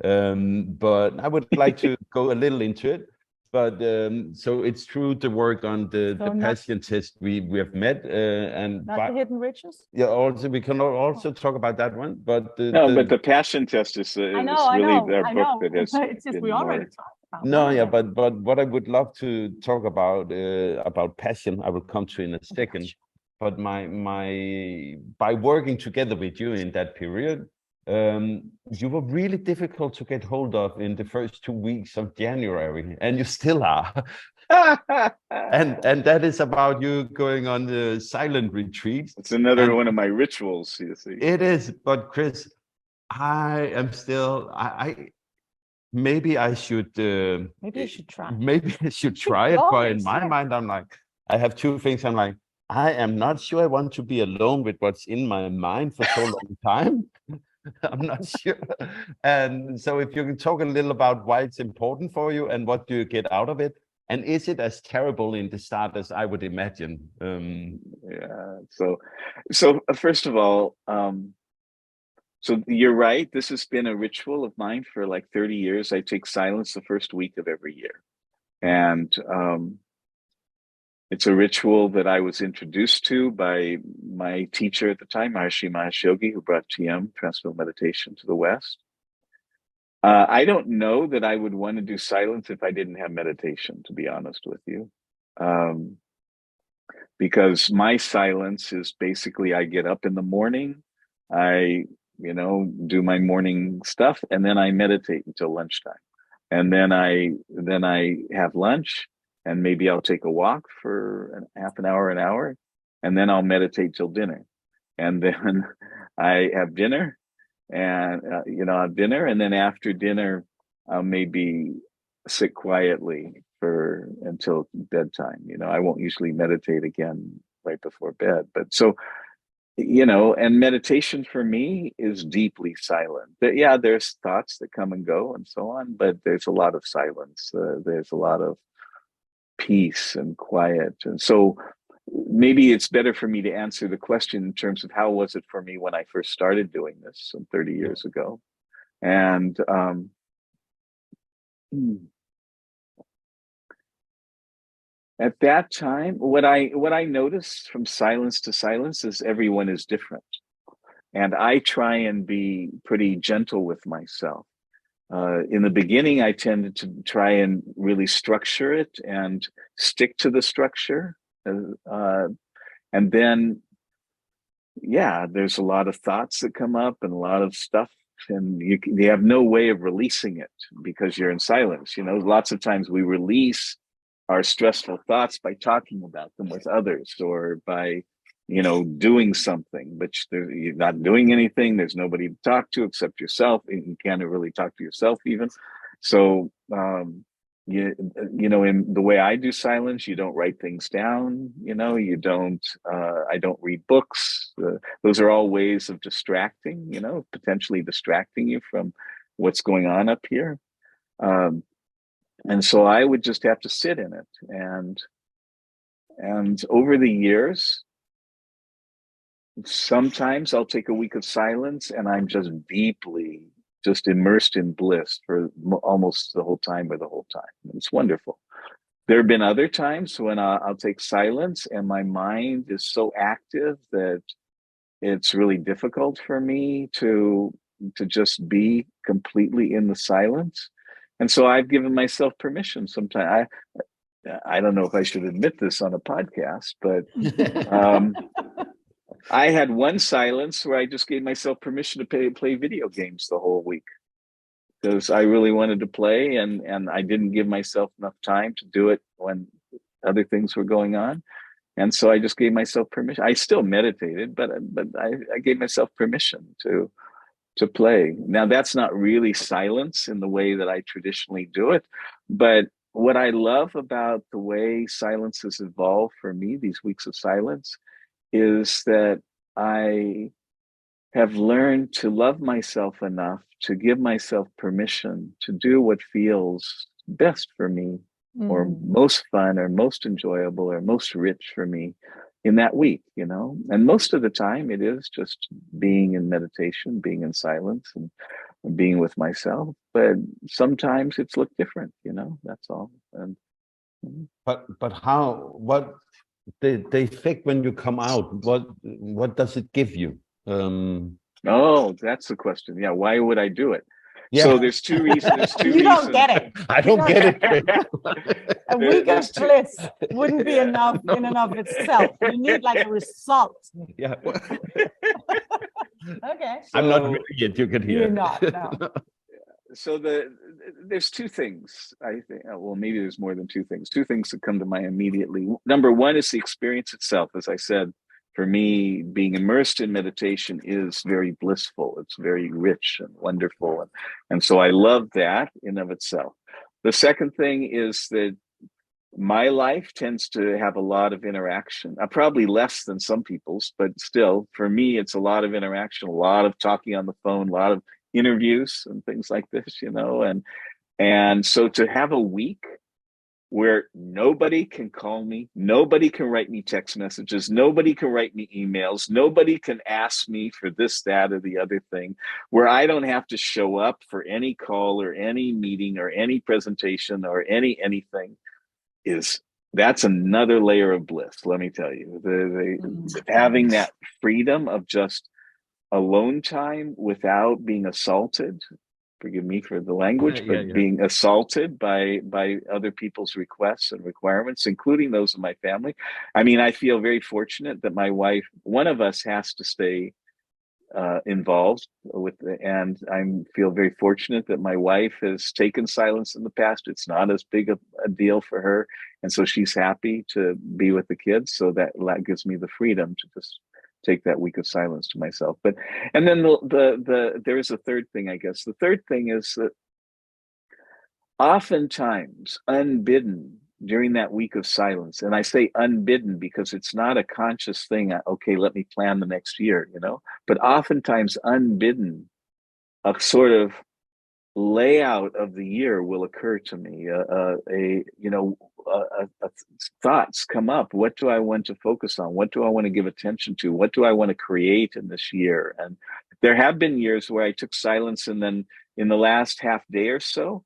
But I would like to go a little into it. But so it's through the work on the passion test we have met and not the hidden riches. Yeah, also we can also talk about that one. But but the passion test is really their book that is. It's just we already talked about. No, but what I would love to talk about passion, I will come to in a second. But by working together with you in that period, you were really difficult to get hold of in the first 2 weeks of January, and you still are. and that is about you going on the silent retreats. It's another one of my rituals, you see. It is, but Chris, I am still. Maybe I should. Maybe you should try. Maybe I should try it, but in my mind, I'm like, I have 2 things. I'm like, I am not sure I want to be alone with what's in my mind for so long time. I'm not sure. And so if you can talk a little about why it's important for you and what do you get out of it? And is it as terrible in the start as I would imagine? So first of all, so you're right. This has been a ritual of mine for like 30 years. I take silence the first week of every year. And it's a ritual that I was introduced to by my teacher at the time, Maharishi Mahesh Yogi, who brought TM, Transcendental Meditation, to the West. I don't know that I would want to do silence if I didn't have meditation, to be honest with you. Because my silence is basically I get up in the morning, I do my morning stuff, and then I meditate until lunchtime. And then I have lunch, and maybe I'll take a walk for half an hour, and then I'll meditate till dinner. And then I have dinner, and have dinner, and then after dinner, I'll maybe sit quietly until bedtime. I won't usually meditate again right before bed. But so, and meditation for me is deeply silent. Yeah, there's thoughts that come and go and so on, but there's a lot of silence. There's a lot of peace and quiet. And so maybe it's better for me to answer the question in terms of how was it for me when I first started doing this some 30 years ago. And at that time, what I noticed from silence to silence is everyone is different. And I try and be pretty gentle with myself. In the beginning, I tended to try and really structure it and stick to the structure. And then, yeah, there's a lot of thoughts that come up and a lot of stuff, and you have no way of releasing it because you're in silence. Lots of times we release our stressful thoughts by talking about them with others, or by, doing something, but you're not doing anything. There's nobody to talk to except yourself. And you can't really talk to yourself even. So, in the way I do silence, you don't write things down, you don't, I don't read books. Those are all ways of distracting, potentially distracting you from what's going on up here. And so I would just have to sit in it. And over the years, sometimes I'll take a week of silence and I'm just deeply just immersed in bliss for almost the whole time or the whole time. It's wonderful. There have been other times when I'll take silence and my mind is so active that it's really difficult for me to just be completely in the silence. And so I've given myself permission sometimes. I don't know if I should admit this on a podcast, but I had one silence where I just gave myself permission to play video games the whole week because I really wanted to play, and I didn't give myself enough time to do it when other things were going on. And so I just gave myself permission. I still meditated, but I gave myself permission to play. Now, that's not really silence in the way that I traditionally do it, but what I love about the way silence has evolved for me, these weeks of silence, is that I have learned to love myself enough to give myself permission to do what feels best for me, or most fun, or most enjoyable, or most rich for me in that week, And most of the time it is just being in meditation, being in silence, and being with myself. But sometimes it's looked different, that's all. And but what the effect when you come out, what does it give you? Oh, that's the question. Yeah, why would I do it? Yeah. So there's two reasons. You don't get it. I don't get it. A week of bliss wouldn't be enough in and of itself. You need like a result. Yeah. Okay. I'm not ready yet. You can hear. You're not. No. So there's two things, I think. Well, maybe there's more than two things. Two things that come to mind immediately. Number one is the experience itself. As I said, for me, being immersed in meditation is very blissful. It's very rich and wonderful. And so I love that in of itself. The second thing is that my life tends to have a lot of interaction, probably less than some people's, but still, for me, it's a lot of interaction, a lot of talking on the phone, a lot of interviews and things like this, and so to have a week where nobody can call me, nobody can write me text messages, nobody can write me emails, nobody can ask me for this, that, or the other thing, where I don't have to show up for any call or any meeting or any presentation or anything, that's another layer of bliss. Let me tell you, having that freedom of just alone time without being assaulted. Forgive me for the language, but being assaulted by other people's requests and requirements, including those of my family. I mean, I feel very fortunate that my wife, one of us has to stay involved with, and I feel very fortunate that my wife has taken silence in the past. It's not as big a deal for her, and so she's happy to be with the kids. So that gives me the freedom to just take that week of silence to myself. But and then there is a third thing, I guess. The third thing is that oftentimes, unbidden, during that week of silence, and I say unbidden because it's not a conscious thing, okay, let me plan the next year, but oftentimes unbidden, a sort of layout of the year will occur to me. Thoughts come up. What do I want to focus on? What do I want to give attention to? What do I want to create in this year? And there have been years where I took silence, and then in the last half day or so,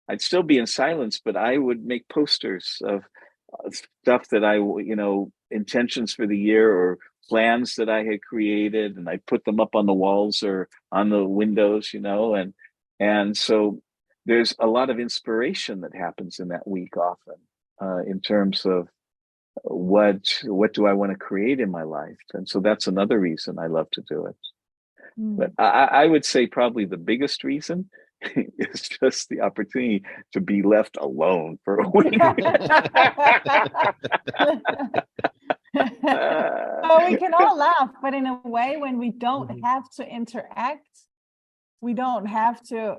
I'd still be in silence, but I would make posters of stuff that intentions for the year or plans that I had created, and I put them up on the walls or on the windows, and so there's a lot of inspiration that happens in that week often, in terms of what do I want to create in my life. And so that's another reason I love to do it. But I would say probably the biggest reason is just the opportunity to be left alone for a week. Well, we can all laugh, but in a way, when we don't have to interact, we don't have to.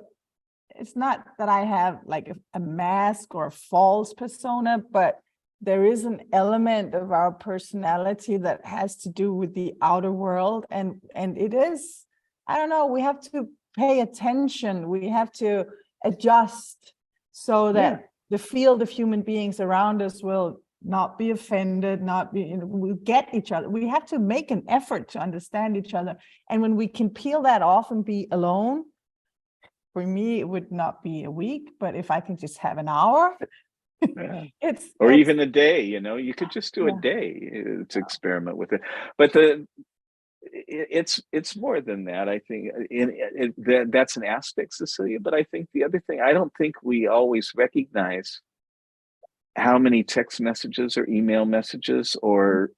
It's not that I have like a mask or a false persona, but there is an element of our personality that has to do with the outer world, and it is, I don't know, we have to pay attention, we have to adjust so that the field of human beings around us will not be offended, we'll get each other. We have to make an effort to understand each other. And when we can peel that off and be alone, for me, it would not be a week, but if I can just have an hour, it's even a day, you could just do a day to experiment with it. But it's more than that. I think that's an aspect, Cecilia. But I think the other thing, I don't think we always recognize how many text messages or email messages or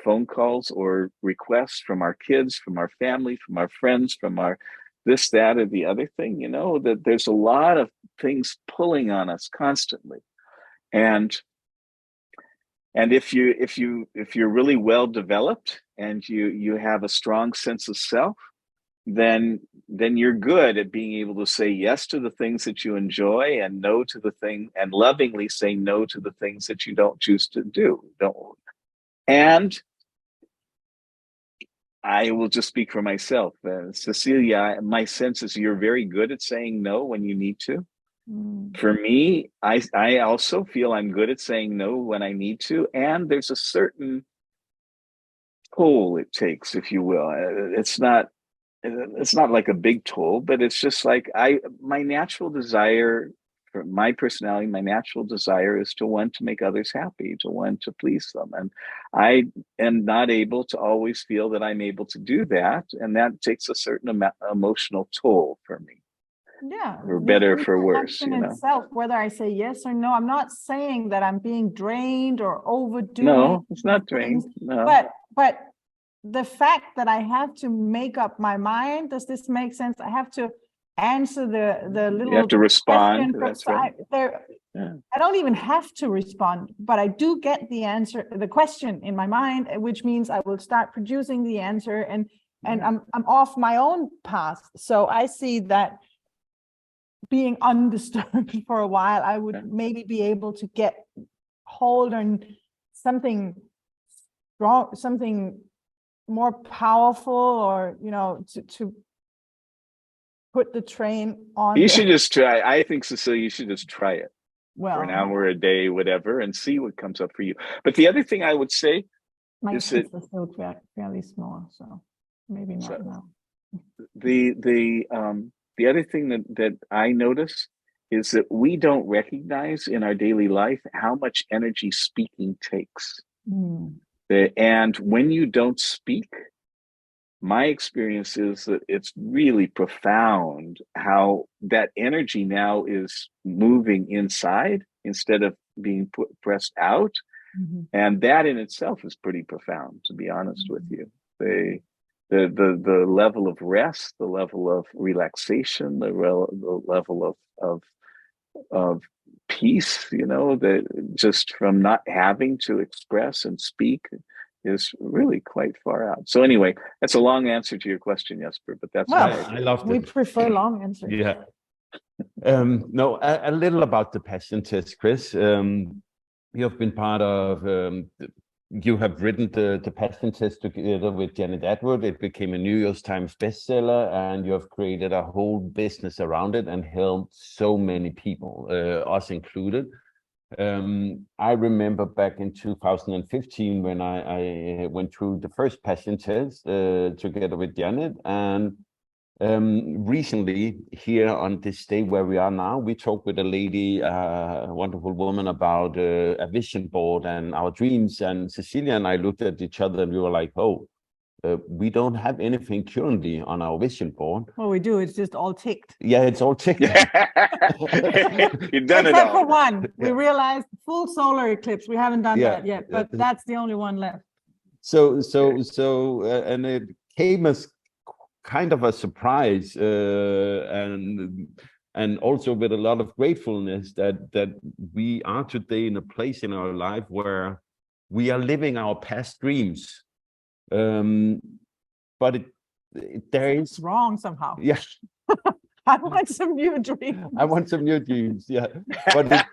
phone calls or requests from our kids, from our family, from our friends, from our this, that, or the other thing, that there's a lot of things pulling on us constantly. And if you're really well developed and you have a strong sense of self, then you're good at being able to say yes to the things that you enjoy and no to the thing, and lovingly say no to the things that you don't choose to do. And I will just speak for myself. Cecilia, my sense is you're very good at saying no when you need to. For me, I also feel I'm good at saying no when I need to. And there's a certain toll it takes, if you will. It's not like a big toll, but it's just like my natural desire, for my personality, my natural desire is to want to make others happy, to want to please them. And I am not able to always feel that I'm able to do that. And that takes a certain emotional toll for me. Yeah. For better or for worse. Itself, whether I say yes or no, I'm not saying that I'm being drained or overdoing. No, it's not drained. No. But the fact that I have to make up my mind, does this make sense? I have to answer the little. You have to respond. That's right. I don't even have to respond, but I do get the answer, the question in my mind, which means I will start producing the answer, and I'm off my own path. So I see that being undisturbed for a while, I would maybe be able to get hold on something strong, something more powerful, or to put the train on. You should just try. I think, Cecilia, you should just try it for an hour a day, whatever, and see what comes up for you. But the other thing I would say is that my kids are still fairly small, so maybe not now. The other thing that I notice is that we don't recognize in our daily life how much energy speaking takes. And when you don't speak, my experience is that it's really profound how that energy now is moving inside instead of being pressed out. And that in itself is pretty profound, to be honest with you. the level of rest, the level of relaxation, the level of peace, you know, that just from not having to express and speak is really quite far out. So anyway, that's a long answer to your question, Jesper, but that's well, I loved we it. prefer long answers. Yeah. No, a little about the passion test, Chris. You have been part of, you have written the passion test together with Janet Attwood. It became a New York Times bestseller, and you have created a whole business around it and helped so many people, us included. I remember back in 2015 when I went through the first passion test together with Janet, and recently here on this day where we are now, we talked with a lady, a wonderful woman, about a vision board and our dreams, and Cecilia and I looked at each other and we were like, oh, we don't have anything currently on our vision board. Well, we do. It's just all ticked. Yeah, it's all ticked. You've done it Except all. for one. We realized full solar eclipse. We haven't done that yet, but that's the only one left. So, and it came as kind of a surprise, and also with a lot of gratefulness that we are today in a place in our life where we are living our past dreams. But there is it's wrong somehow. Yeah. I want some new dreams. I want some new dreams. Yeah, but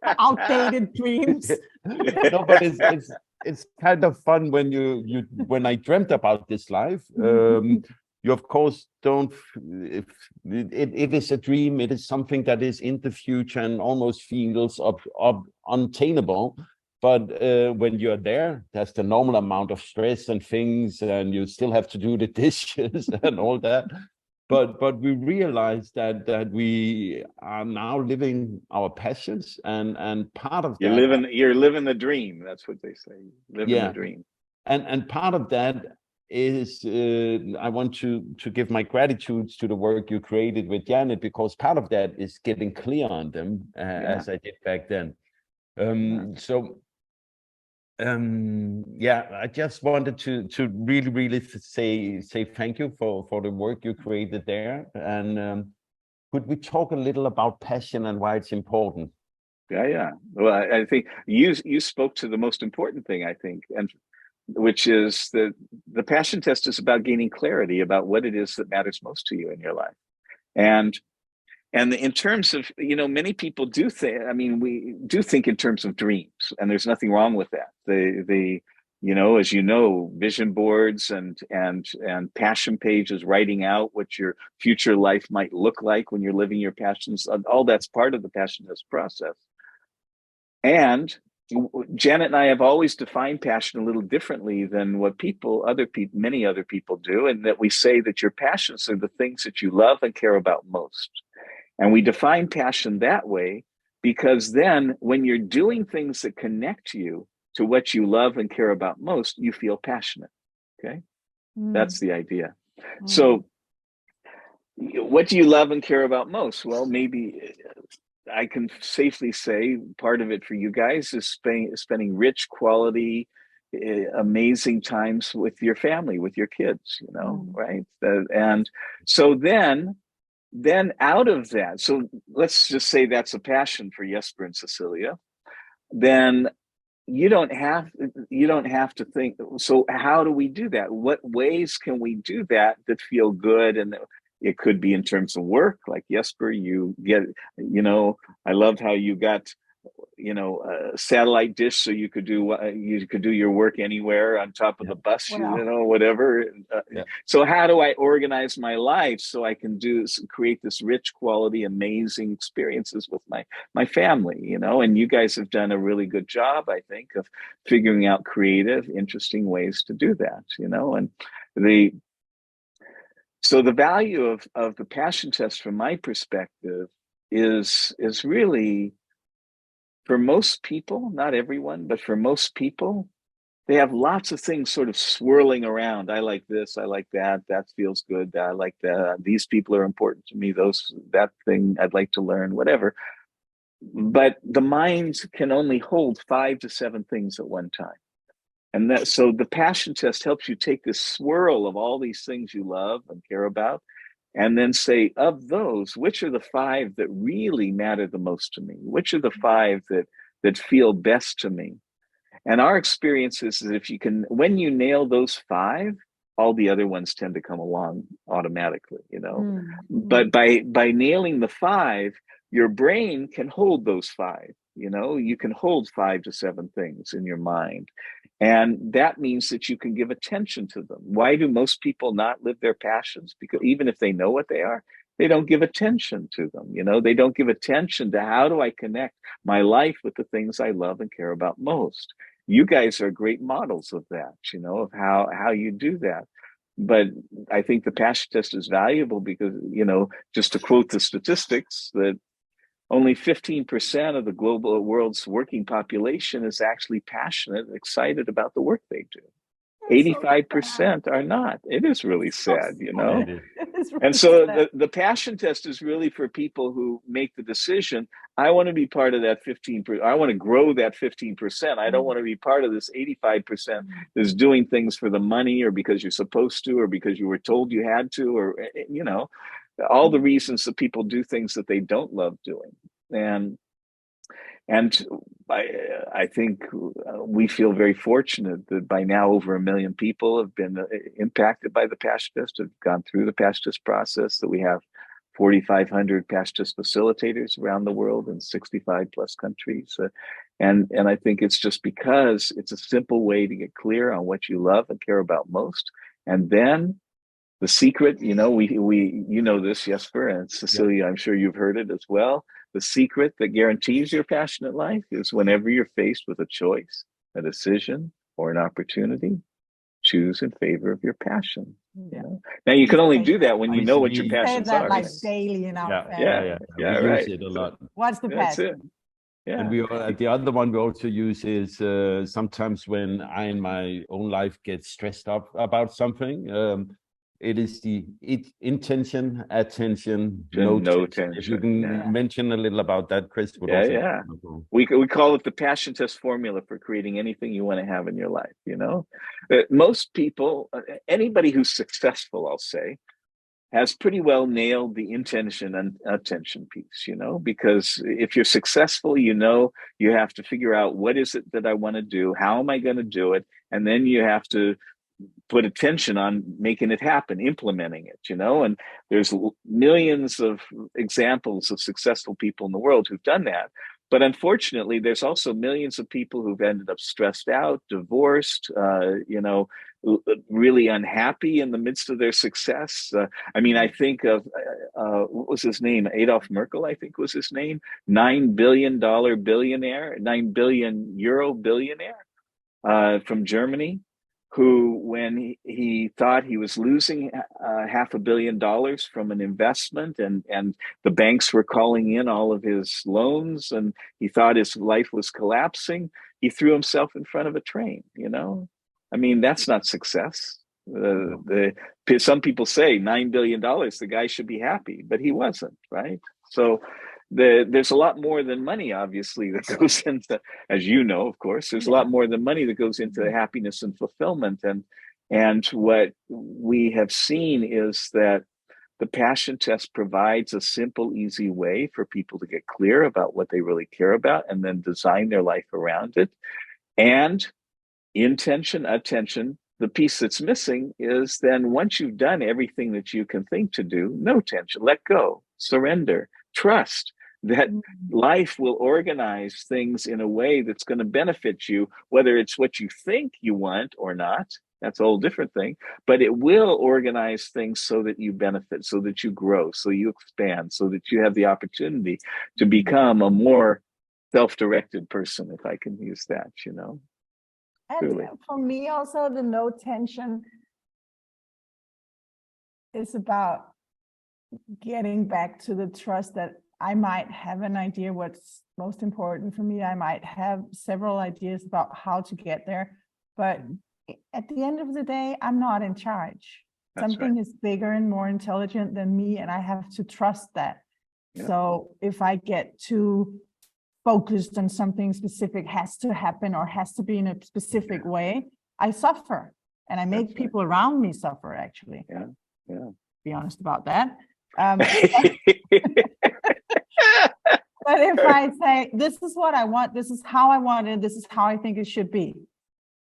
outdated dreams. No, but it's kind of fun when when I dreamt about this life. You of course don't. If it is a dream, it is something that is in the future and almost feels unattainable. But when you're there, there's the normal amount of stress and things, and you still have to do the dishes and all that. But we realize that we are now living our passions, and part of that you're living the dream. That's what they say. Living the dream. And part of that is I want to give my gratitude to the work you created with Janet, because part of that is getting clear on them, as I did back then. I just wanted to really say thank you for the work you created there. And could we talk a little about passion and why it's important? Yeah. Well, I think you spoke to the most important thing, I think, and which is the passion test is about gaining clarity about what it is that matters most to you in your life. And in terms of, many people do think, we do think in terms of dreams, and there's nothing wrong with that. As vision boards and passion pages, writing out what your future life might look like when you're living your passions, all that's part of the passion test process. And Janet and I have always defined passion a little differently than what many other people do, and that we say that your passions are the things that you love and care about most. And we define passion that way because then when you're doing things that connect you to what you love and care about most, you feel passionate. Okay. That's the idea. So what do you love and care about most? Well, maybe I can safely say part of it for you guys is spending rich, quality, amazing times with your family, with your kids, right? And so then out of that, so let's just say that's a passion for Jesper and Cecilia, then you don't have to think, so how do we do that? What ways can we do that feel good? And it could be in terms of work, like Jesper, you get, I loved how you got, a satellite dish so you could do your work anywhere on top of the bus, whatever. So how do I organize my life so I can create this rich, quality, amazing experiences with my family, and you guys have done a really good job, I think, of figuring out creative, interesting ways to do that, and so the value of the passion test from my perspective is really, for most people, not everyone, but for most people, they have lots of things sort of swirling around. I like this, I like that feels good, I like that, these people are important to me, that thing I'd like to learn, whatever. But the mind can only hold 5 to 7 things at one time. And that, so the passion test helps you take this swirl of all these things you love and care about, and then say, of those, which are the 5 that really matter the most to me? Which are the 5 that feel best to me? And our experience is that if you can, when you nail those 5, all the other ones tend to come along automatically, you know. But by nailing the 5, your brain can hold those 5. You know, you can hold 5 to 7 things in your mind. And that means that you can give attention to them. Why do most people not live their passions? Because even if they know what they are, they don't give attention to them. You know, they don't give attention to how do I connect my life with the things I love and care about most. You guys are great models of that, you know, of how you do that. But I think the passion test is valuable because, you know, just to quote the statistics, that only 15% of the global world's working population is actually passionate and excited about the work they do. 85% are not. It is really sad, you know. And so the passion test is really for people who make the decision, I want to be part of that 15%. I want to grow that 15%. I don't want to be part of this 85% that's doing things for the money or because you're supposed to or because you were told you had to, or, you know, all the reasons that people do things that they don't love doing. And I think we feel very fortunate that by now over 1 million people have been impacted by the passion test, have gone through the passion test process, that we have 4,500 passion test facilitators around the world in 65 plus countries. And I think it's just because it's a simple way to get clear on what you love and care about most. And then the secret, you know, you know this, Jesper, and Cecilia, I'm sure you've heard it as well. The secret that guarantees your passionate life is whenever you're faced with a choice, a decision, or an opportunity, choose in favor of your passion. You know? Now you can only do that when you know what your passions are. Like daily in our family. We right. use it a lot. What's the passion? Yeah. And the other one we also use is sometimes when I in my own life get stressed up about something, it is the intention, attention, no tension. If you can mention a little about that, Chris. We call it the passion test formula for creating anything you want to have in your life. You know, most people, anybody who's successful, I'll say, has pretty well nailed the intention and attention piece, you know, because if you're successful, you know, you have to figure out what is it that I want to do? How am I going to do it? And then you have to put attention on making it happen, implementing it, you know, and there's millions of examples of successful people in the world who've done that. But unfortunately, there's also millions of people who've ended up stressed out, divorced, you know, really unhappy in the midst of their success. I mean, I think of, what was his name? Adolf Merkel, I think was his name, $9 billion billionaire, 9 billion euro billionaire from Germany, who, when he thought he was losing $500 million from an investment and the banks were calling in all of his loans and he thought his life was collapsing, he threw himself in front of a train, you know? I mean, that's not success. Some people say $9 billion, the guy should be happy, but he wasn't, right? So there's a lot more than money, obviously, that goes into, as you know, of course, there's a lot more than money that goes into happiness and fulfillment. And what we have seen is that the passion test provides a simple, easy way for people to get clear about what they really care about and then design their life around it. And intention, attention, the piece that's missing is then once you've done everything that you can think to do, no tension, let go, surrender, trust that life will organize things in a way that's going to benefit you, whether it's what you think you want or not. That's a whole different thing, but it will organize things so that you benefit, so that you grow, so you expand, so that you have the opportunity to become a more self-directed person, if I can use that, you know. And truly. For me also, the no tension is about getting back to the trust that I might have an idea what's most important for me. I might have several ideas about how to get there, but at the end of the day, I'm not in charge. That's something right. is bigger and more intelligent than me, and I have to trust that. Yeah. So if I get too focused on something specific has to happen or has to be in a specific way, I suffer, and I make people around me suffer, actually. Yeah. Be honest about that. But if I say, this is what I want, this is how I want it, this is how I think it should be.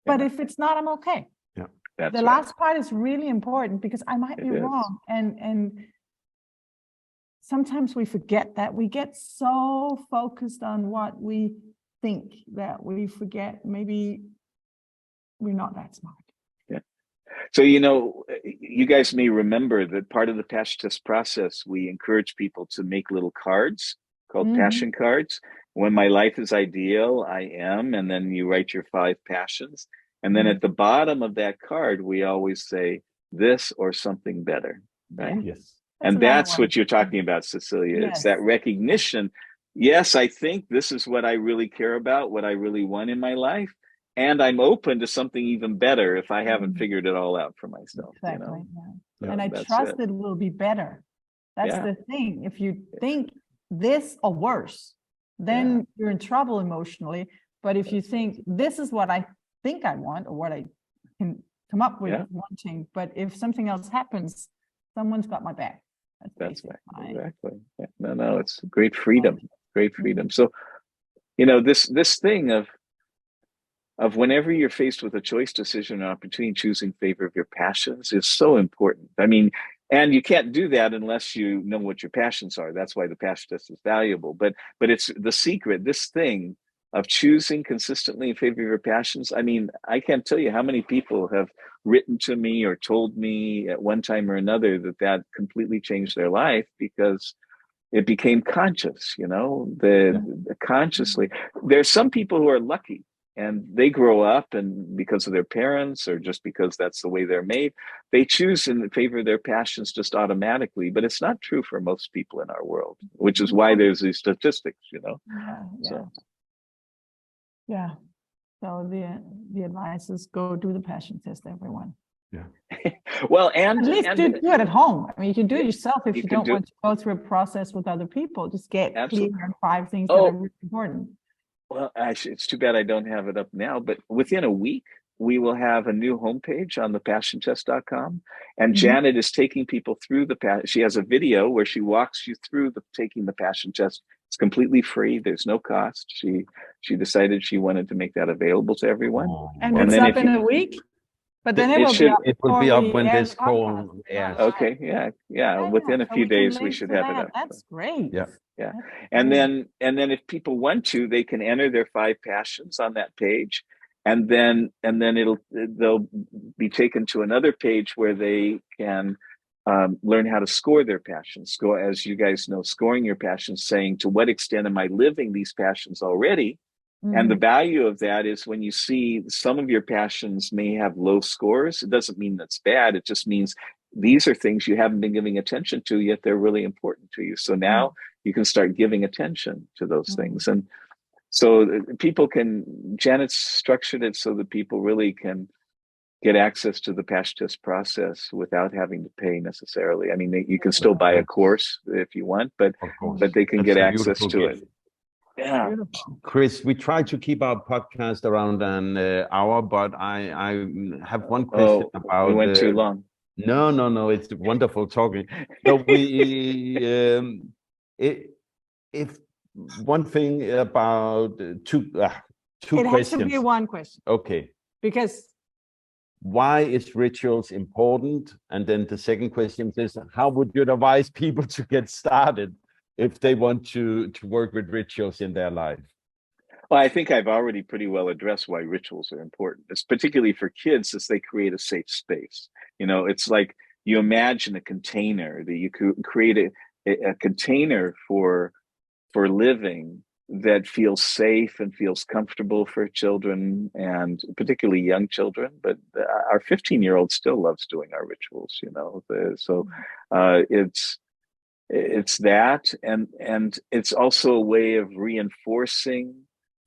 But if it's not, I'm okay. Yeah. The last part is really important, because I might be wrong. And sometimes we forget that. We get so focused on what we think that we forget maybe we're not that smart. Yeah. So, you guys may remember that part of the passion test process, we encourage people to make little cards called passion cards. When my life is ideal, I am, and then you write your 5 passions. And then at the bottom of that card, we always say this or something better, right? Yes. And that's what you're talking about, Cecilia. Yes. It's that recognition. Yes, I think this is what I really care about, what I really want in my life. And I'm open to something even better if I haven't figured it all out for myself. Exactly. Yeah. And I trust it will be better. That's the thing. If you think this or worse, then you're in trouble emotionally. But if you think this is what I think I want, or what I can come up with wanting, but if something else happens, someone's got my back. That's right. Exactly. Yeah. No, it's great freedom. Great freedom. So, this thing of whenever you're faced with a choice, decision, or opportunity, choosing favor of your passions is so important. I mean, and you can't do that unless you know what your passions are. That's why the passion test is valuable. But it's the secret, this thing of choosing consistently in favor of your passions. I mean, I can't tell you how many people have written to me or told me at one time or another that completely changed their life because it became conscious, consciously. There's some people who are lucky and they grow up, and because of their parents or just because that's the way they're made, they choose in favor of their passions just automatically. But it's not true for most people in our world, which is why there's these statistics, So the advice is go do the passion test, everyone. Yeah. Well, and at least do it at home. I mean, you can do it yourself if you don't want to go through a process with other people. Just get clear on 5 things that are really important. Well, actually, it's too bad I don't have it up now, but within a week, we will have a new homepage on thepassiontest.com. And Janet is taking people through she has a video where she walks you through taking the passion test. It's completely free. There's no cost. She decided she wanted to make that available to everyone. And it's up in a week? But then it will be up when this call airs. Okay, yeah. Within a few days, we should have it up. That's great. Yeah. And then if people want to, they can enter their 5 passions on that page, and then they'll be taken to another page where they can learn how to score their passions. As you guys know, scoring your passions, saying to what extent am I living these passions already? And the value of that is when you see some of your passions may have low scores, it doesn't mean that's bad. It just means these are things you haven't been giving attention to, yet they're really important to you. So now you can start giving attention to those things. And so Janet's structured it so that people really can get access to the passion test process without having to pay necessarily. I mean, you can still buy a course if you want, but they can get access to it. Yeah, Chris, we try to keep our podcast around an hour, but I have one question about. We went too long. No, it's wonderful talking. So if one thing about two questions. It has to be one question. Okay. Because why is rituals important? And then the second question is, how would you advise people to get started if they want to work with rituals in their life? Well, I think I've already pretty well addressed why rituals are important. It's particularly for kids as they create a safe space. It's like you imagine a container that you could create a container for living that feels safe and feels comfortable for children, and particularly young children. But our 15-year-old still loves doing our rituals, So it's that, and it's also a way of reinforcing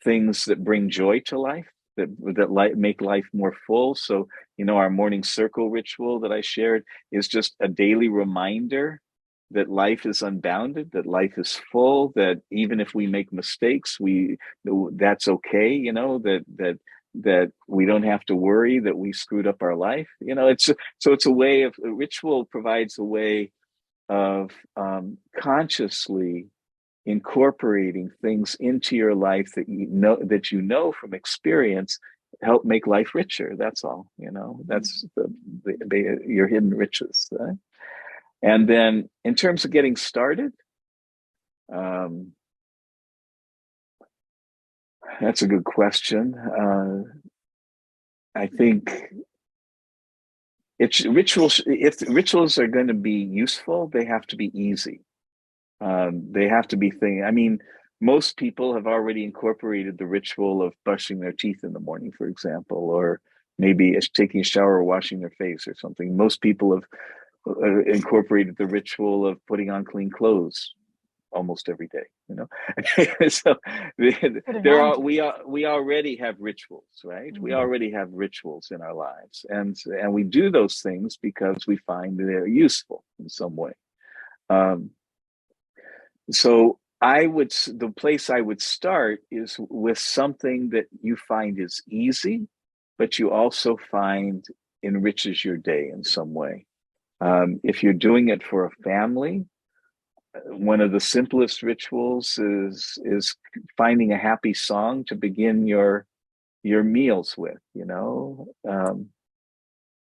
things that bring joy to life, that make life more full. So, our morning circle ritual that I shared is just a daily reminder that life is unbounded, that life is full, that even if we make mistakes, that's okay, that that we don't have to worry that we screwed up our life. It's a way of, ritual provides a way of consciously incorporating things into your life that you know from experience help make life richer. That's all. That's your hidden riches. Right? And then in terms of getting started, that's a good question. I think rituals. If rituals are going to be useful, they have to be easy. They have to be most people have already incorporated the ritual of brushing their teeth in the morning, for example, or maybe taking a shower or washing their face or something. Most people have incorporated the ritual of putting on clean clothes almost every day. So we already have rituals, right? Mm-hmm. We already have rituals in our lives, and we do those things because we find they're useful in some way. So the place I would start is with something that you find is easy, but you also find enriches your day in some way. If you're doing it for a family, one of the simplest rituals is finding a happy song to begin your meals with.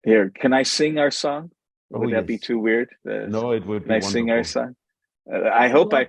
Here, can I sing our song? Would that be too weird? No, it would be wonderful. Can I sing our song? I hope I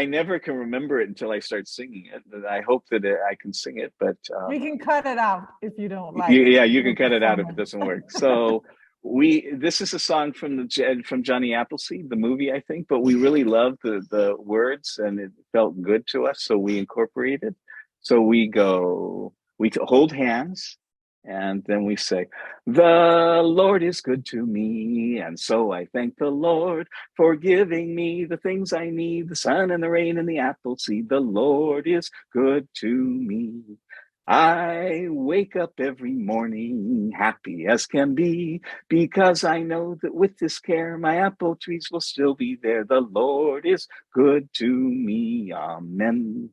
never can remember it until I start singing it. I hope that I can sing it, but we can cut it out if you don't like it. Yeah, you can cut it out if it doesn't work. So this is a song from Johnny Appleseed, the movie, I think, but we really loved the words and it felt good to us, so we incorporated. So we hold hands. And then we say, the Lord is good to me. And so I thank the Lord for giving me the things I need, the sun and the rain and the apple seed. The Lord is good to me. I wake up every morning happy as can be, because I know that with this care, my apple trees will still be there. The Lord is good to me. Amen.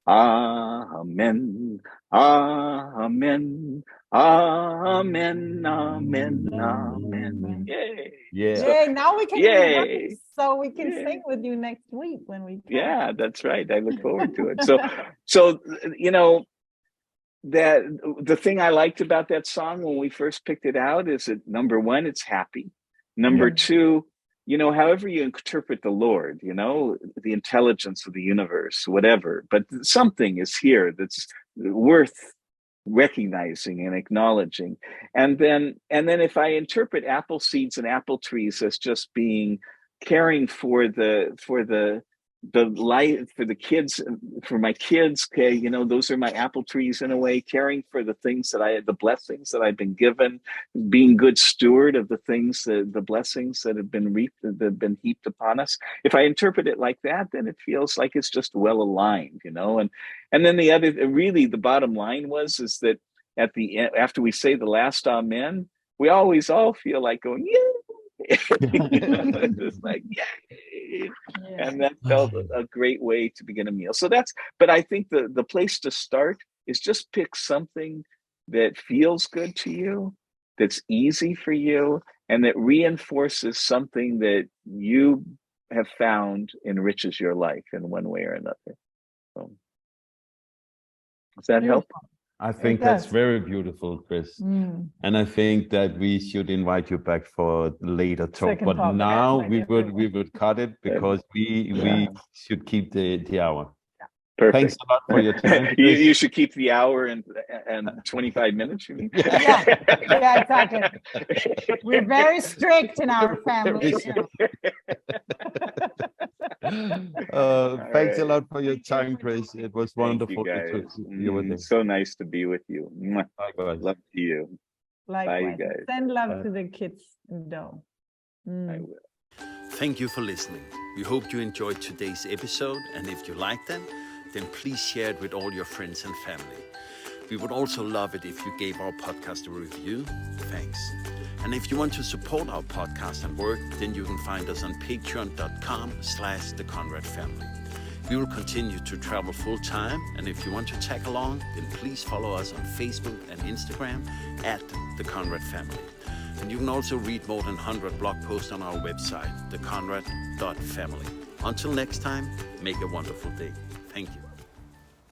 Amen. Amen. Amen, amen, amen. Yay. Yeah. Yay, now we can so we can sing with you next week when we come. Yeah, that's right. I look forward to it. So that the thing I liked about that song when we first picked it out is that number one, it's happy. Number two, however you interpret the Lord, the intelligence of the universe, whatever, but something is here that's worth recognizing and acknowledging. And then if I interpret apple seeds and apple trees as just being caring for the life, for the kids, for my kids, okay, those are my apple trees in a way, caring for the things the blessings that I've been given, being good steward of the things, the blessings that have been heaped upon us. If I interpret it like that, then it feels like it's just well aligned, and then the bottom line is that at the end, after we say the last amen, we always all feel like going, yeah. It's like, yay. Yeah. And that felt a great way to begin a meal. So but I think the place to start is just pick something that feels good to you, that's easy for you, and that reinforces something that you have found enriches your life in one way or another. So, does that help? I think that's very beautiful, Chris. And I think that we should invite you back for later talk. But now we would cut it because we should keep the hour. Perfect. Thanks a lot for your time. You should keep the hour and 25 minutes, you mean? Yeah, exactly. We're very strict in our family. Right. Thanks a lot for your time, Chris. It was wonderful to be with you. So nice to be with you. Likewise. Love to you. Likewise. Bye, you guys. Send love to the kids in Doe. I will. Thank you for listening. We hope you enjoyed today's episode, and if you liked them, then please share it with all your friends and family. We would also love it if you gave our podcast a review. Thanks. And if you want to support our podcast and work, then you can find us on patreon.com/theconradfamily. We will continue to travel full time, and if you want to tag along, then please follow us on Facebook and Instagram at The Conrad Family. And you can also read more than 100 blog posts on our website, theconrad.family. Until next time, make a wonderful day. Thank you.